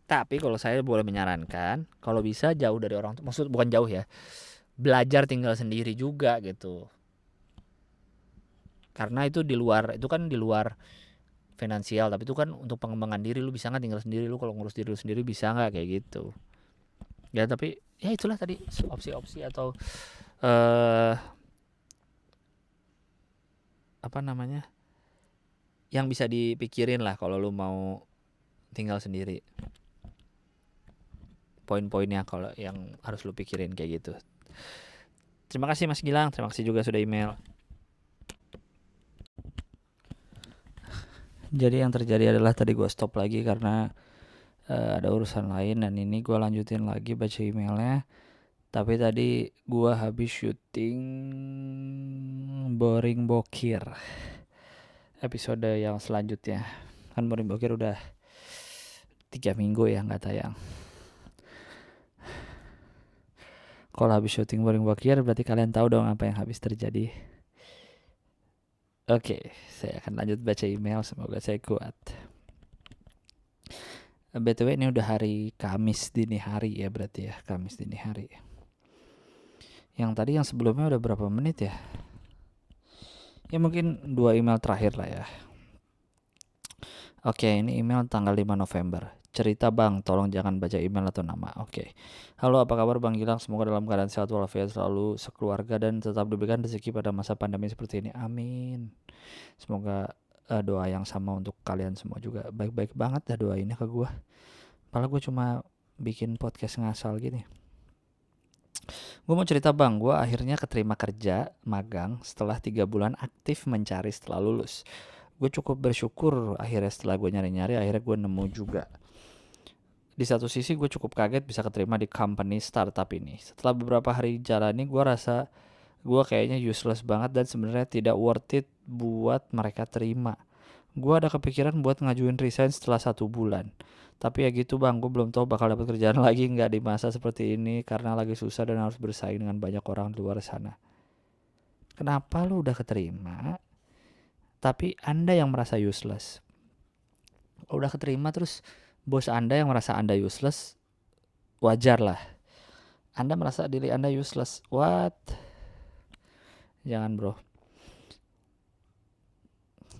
Tapi kalau saya boleh menyarankan, kalau bisa jauh dari orang tua, maksud bukan jauh ya, belajar tinggal sendiri juga gitu. Karena itu di luar, itu kan di luar finansial, tapi itu kan untuk pengembangan diri. Lu bisa nggak tinggal sendiri? Lu kalau ngurus diri lu sendiri bisa nggak kayak gitu? Ya tapi ya itulah tadi opsi-opsi atau apa namanya yang bisa dipikirin lah kalau lu mau tinggal sendiri. Poin-poinnya kalau yang harus lu pikirin kayak gitu. Terima kasih Mas Gilang, terima kasih juga sudah email. Jadi yang terjadi adalah tadi gue stop lagi karena ada urusan lain, dan ini gue lanjutin lagi baca emailnya. Tapi tadi gue habis syuting Boring Bokir episode yang selanjutnya. Kan Boring Bokir udah 3 minggu ya gak tayang. Kalau habis syuting Boring Bokir berarti kalian tahu dong apa yang habis terjadi. Oke, saya akan lanjut baca email, semoga saya kuat. BTW ini udah hari Kamis dini hari ya, berarti ya, Kamis dini hari. Yang tadi yang sebelumnya udah berapa menit ya? Ya mungkin 2 email terakhir lah ya. Oke, ini email tanggal 5 November. Cerita bang, tolong jangan baca email atau nama. Oke. Halo, apa kabar Bang Gilang? Semoga dalam keadaan sehat walafiat selalu sekeluarga dan tetap diberikan rezeki pada masa pandemi seperti ini. Amin. Semoga doa yang sama untuk kalian semua juga. Baik-baik banget dah doainnya ke gue. Padahal gue cuma bikin podcast ngasal gini. Gue mau cerita bang, gue akhirnya keterima kerja magang setelah 3 bulan aktif mencari setelah lulus. Gue cukup bersyukur akhirnya setelah gue nyari-nyari, akhirnya gue nemu juga. Di satu sisi gue cukup kaget bisa keterima di company startup ini. Setelah beberapa hari jalani, gue rasa gue kayaknya useless banget dan sebenarnya tidak worth it buat mereka terima. Gue ada kepikiran buat ngajuin resign setelah 1 bulan. Tapi ya gitu bang, gue belum tahu bakal dapat kerjaan lagi nggak di masa seperti ini karena lagi susah dan harus bersaing dengan banyak orang di luar sana. Kenapa lu udah keterima, tapi Anda yang merasa useless? Udah keterima terus bos Anda yang merasa Anda useless, wajar lah. Anda merasa diri Anda useless, what? Jangan bro.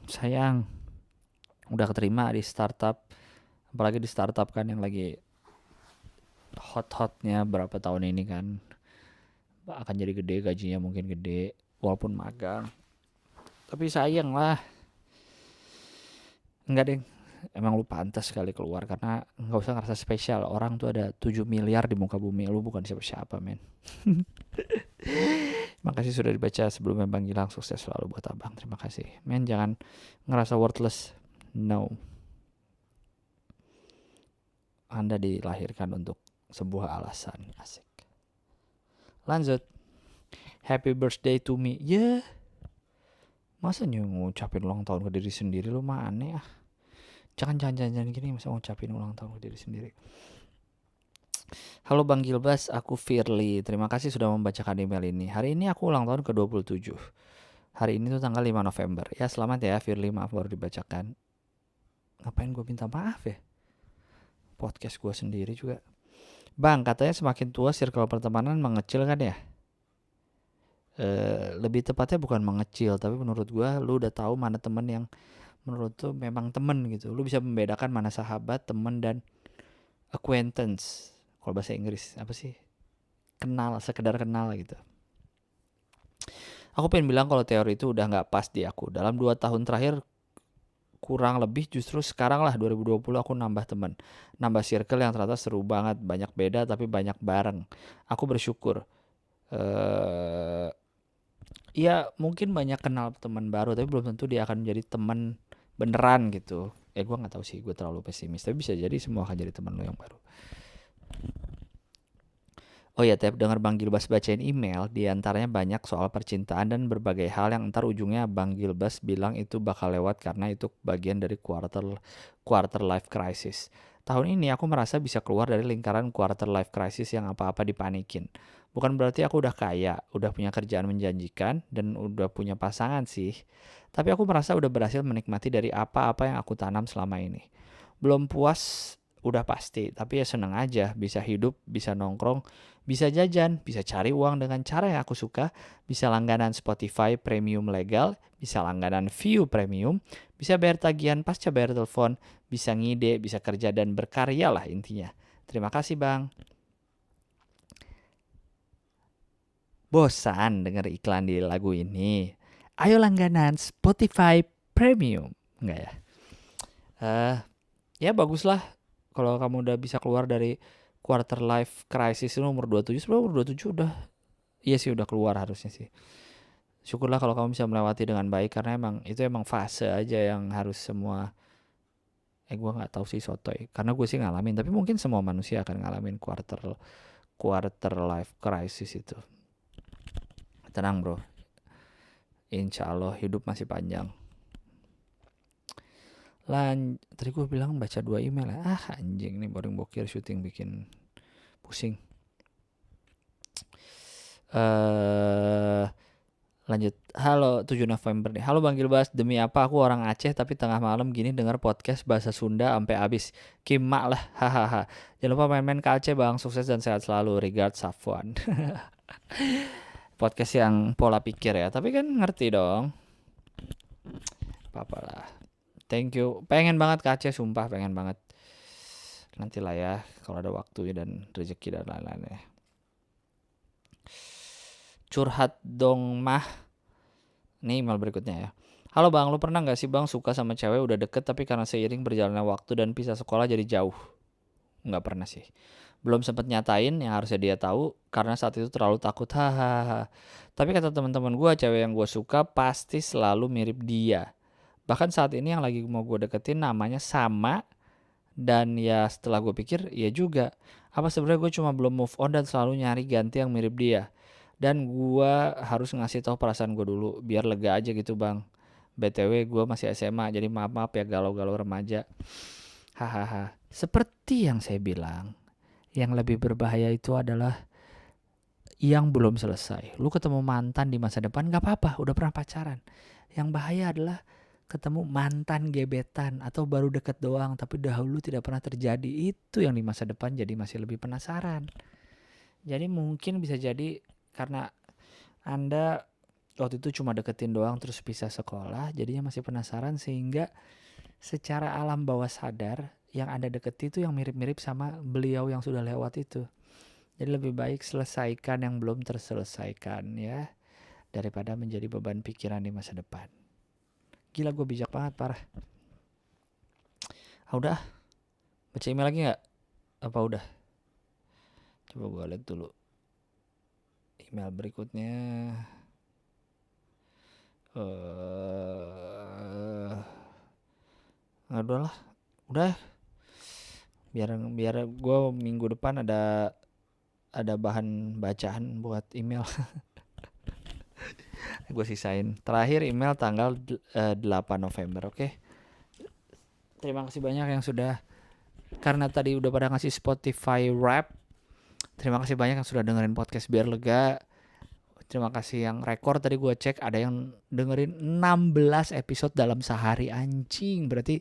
Sayang, udah keterima di startup, apalagi di startup kan yang lagi hot-hotnya berapa tahun ini kan, akan jadi gede, gajinya mungkin gede walaupun magang. Tapi sayang lah, enggak deh, emang lu pantas sekali keluar karena nggak usah ngerasa spesial. Orang tuh ada 7 miliar di muka bumi, lu bukan siapa-siapa men. Makasih sudah dibaca. Sebelumnya Bang Gilang, sukses selalu buat abang. Terima kasih men, jangan ngerasa worthless. No, Anda dilahirkan untuk sebuah alasan. Asik. Lanjut. Happy birthday to me. Ya, masa ngucapin ulang tahun ke diri sendiri, lu mah aneh ah. Jangan gini, masa ngucapin ulang tahun ke diri sendiri. Halo Bang Gilbas, aku Firly. Terima kasih sudah membacakan email ini. Hari ini aku ulang tahun ke-27. Hari ini tuh tanggal 5 November. Ya selamat ya Firly, maaf baru dibacakan. Ngapain gue minta maaf ya? Podcast gue sendiri juga. Bang, katanya semakin tua circle pertemanan mengecil kan ya? Lebih tepatnya bukan mengecil, tapi menurut gue lu udah tahu mana temen yang menurut tuh memang temen gitu. Lu bisa membedakan mana sahabat, temen, dan acquaintance. Kalau bahasa Inggris apa sih? Kenal, sekedar kenal gitu. Aku pengen bilang kalau teori itu udah gak pas di aku. Dalam 2 tahun terakhir kurang lebih justru sekarang lah 2020 aku nambah teman. Nambah circle yang ternyata seru banget. Banyak beda tapi banyak bareng. Aku bersyukur. Ya mungkin banyak kenal teman baru tapi belum tentu dia akan menjadi teman beneran gitu. Gue gak tahu sih, gue terlalu pesimis. Tapi bisa jadi semua akan jadi teman lo yang baru. Oh ya, Tep, dengar Bang Gilbas bacain email, diantaranya banyak soal percintaan dan berbagai hal yang ntar ujungnya Bang Gilbas bilang itu bakal lewat karena itu bagian dari quarter life crisis. Tahun ini aku merasa bisa keluar dari lingkaran quarter life crisis yang apa-apa dipanikin. Bukan berarti aku udah kaya, udah punya kerjaan menjanjikan, dan udah punya pasangan sih. Tapi aku merasa udah berhasil menikmati dari apa-apa yang aku tanam selama ini. Belum puas, udah pasti, tapi ya seneng aja, bisa hidup, bisa nongkrong, bisa jajan, bisa cari uang dengan cara yang aku suka, bisa langganan Spotify premium legal, bisa langganan View premium, bisa bayar tagihan pasca bayar telepon, bisa ngide, bisa kerja dan berkarya lah intinya. Terima kasih Bang. Bosan denger iklan di lagu ini? Ayo langganan Spotify premium. Enggak ya? Ya baguslah kalau kamu udah bisa keluar dari quarter life crisis itu umur 27. Sebenarnya umur 27 udah, iya sih udah keluar harusnya sih. Syukurlah kalau kamu bisa melewati dengan baik karena itu emang fase aja yang harus semua. Gue nggak tahu sih sotoy karena gue sih ngalamin, tapi mungkin semua manusia akan ngalamin quarter life crisis itu. Tenang bro, insya Allah hidup masih panjang. Tadi gue bilang baca 2 email ya. Anjing nih, boring bokir syuting bikin pusing. Lanjut. Halo 7 November nih. Halo Bang Gilbas, demi apa aku orang Aceh tapi tengah malam gini denger podcast bahasa Sunda sampai habis. Kimak lah. Hahaha. Jangan lupa main-main ke Aceh Bang. Sukses dan sehat selalu. Regards Safwan. Podcast yang pola pikir ya, tapi kan ngerti dong. Apa-apa lah. Thank you. Pengen banget ke Aceh, sumpah pengen banget. Nantilah ya kalau ada waktu dan rezeki dan lain-lain ya. Curhat dong mah. Ini email berikutnya ya. Halo Bang, lu pernah gak sih Bang suka sama cewek udah deket tapi karena seiring berjalannya waktu dan pisah sekolah jadi jauh? Nggak pernah sih. Belum sempat nyatain yang harusnya dia tahu karena saat itu terlalu takut. Hahaha. Tapi kata teman-teman gue, cewek yang gue suka pasti selalu mirip dia. Bahkan saat ini yang lagi mau gue deketin namanya sama. Dan ya setelah gue pikir, ya juga. Apa sebenarnya gue cuma belum move on dan selalu nyari ganti yang mirip dia. Dan gue harus ngasih tahu perasaan gue dulu biar lega aja gitu Bang. BTW gue masih SMA jadi maaf ya galau-galau remaja. Hahaha. Seperti yang saya bilang, yang lebih berbahaya itu adalah yang belum selesai. Lu ketemu mantan di masa depan gak apa-apa, udah pernah pacaran. Yang bahaya adalah ketemu mantan gebetan atau baru deket doang tapi dahulu tidak pernah terjadi. Itu yang di masa depan jadi masih lebih penasaran. Jadi mungkin bisa jadi karena Anda waktu itu cuma deketin doang terus pisah sekolah, jadinya masih penasaran sehingga secara alam bawah sadar yang Anda deketi itu yang mirip-mirip sama beliau yang sudah lewat itu. Jadi lebih baik selesaikan yang belum terselesaikan ya, daripada menjadi beban pikiran di masa depan. Gila gue bijak banget parah. Udah, baca email lagi gak? Apa udah? Coba gue lihat dulu email berikutnya. Udah lah, udah. Biar gue minggu depan ada bahan bacaan buat email. Gue sisain. Terakhir email tanggal 8 November, oke? Terima kasih banyak yang sudah, karena tadi udah pada ngasih Spotify Rap. Terima kasih banyak yang sudah dengerin podcast biar lega. Terima kasih yang rekor, tadi gue cek ada yang dengerin 16 episode dalam sehari. Anjing, berarti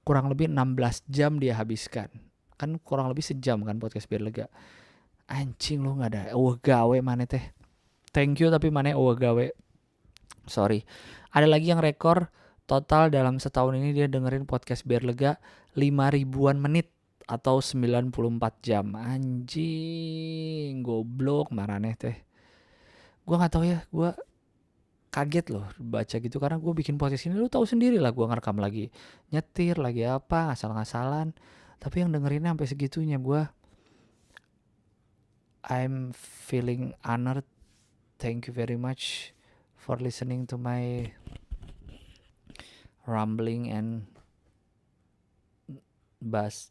kurang lebih 16 jam dia habiskan. Kan kurang lebih sejam kan podcast biar lega. Anjing, lu gak ada gawe mana teh. Thank you tapi mana gawe. Sorry. Ada lagi yang rekor total dalam setahun ini dia dengerin podcast biar lega 5 ribuan menit. atau 94 jam. Anjing, goblok marane teh. Gua nggak tahu ya, gua kaget loh baca gitu karena gue bikin podcast ini, lu tahu sendiri lah, gue ngerekam lagi nyetir lagi apa ngasal-ngasalan, tapi yang dengerinnya sampai segitunya. I'm feeling honored. Thank you very much for listening to my rambling and bahas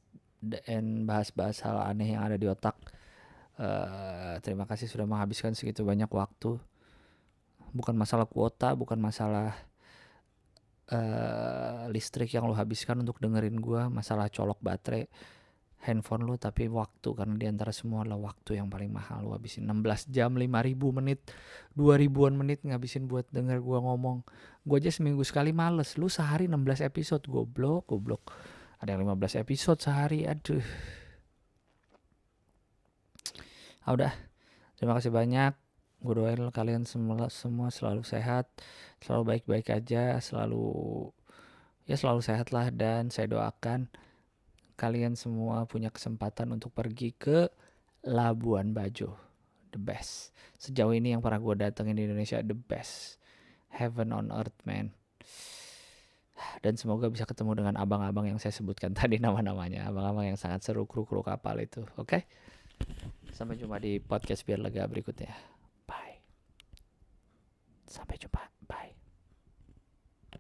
hal aneh yang ada di otak. Terima kasih sudah menghabiskan segitu banyak waktu. Bukan masalah kuota, bukan masalah listrik yang lo habiskan untuk dengerin gue, masalah colok baterai handphone lo, tapi waktu, karena diantara semua adalah waktu yang paling mahal. Lo habisin 16 jam, 5.000 menit, 2.000-an menit ngabisin buat denger gue ngomong. Gue aja seminggu sekali males, lu sehari 16 episode, goblok. Ada yang 15 episode sehari, aduh. Udah, terima kasih banyak. Gue doain kalian semua selalu sehat, selalu baik-baik aja, selalu sehat lah. Dan saya doakan kalian semua punya kesempatan untuk pergi ke Labuan Bajo, the best. Sejauh ini yang pernah gue datengin di Indonesia, the best, heaven on earth man. Dan semoga bisa ketemu dengan abang-abang yang saya sebutkan tadi nama-namanya, abang-abang yang sangat seru, kru kapal itu. Oke? Sampai jumpa di podcast Biar Lega berikutnya. Bye. Sampai jumpa.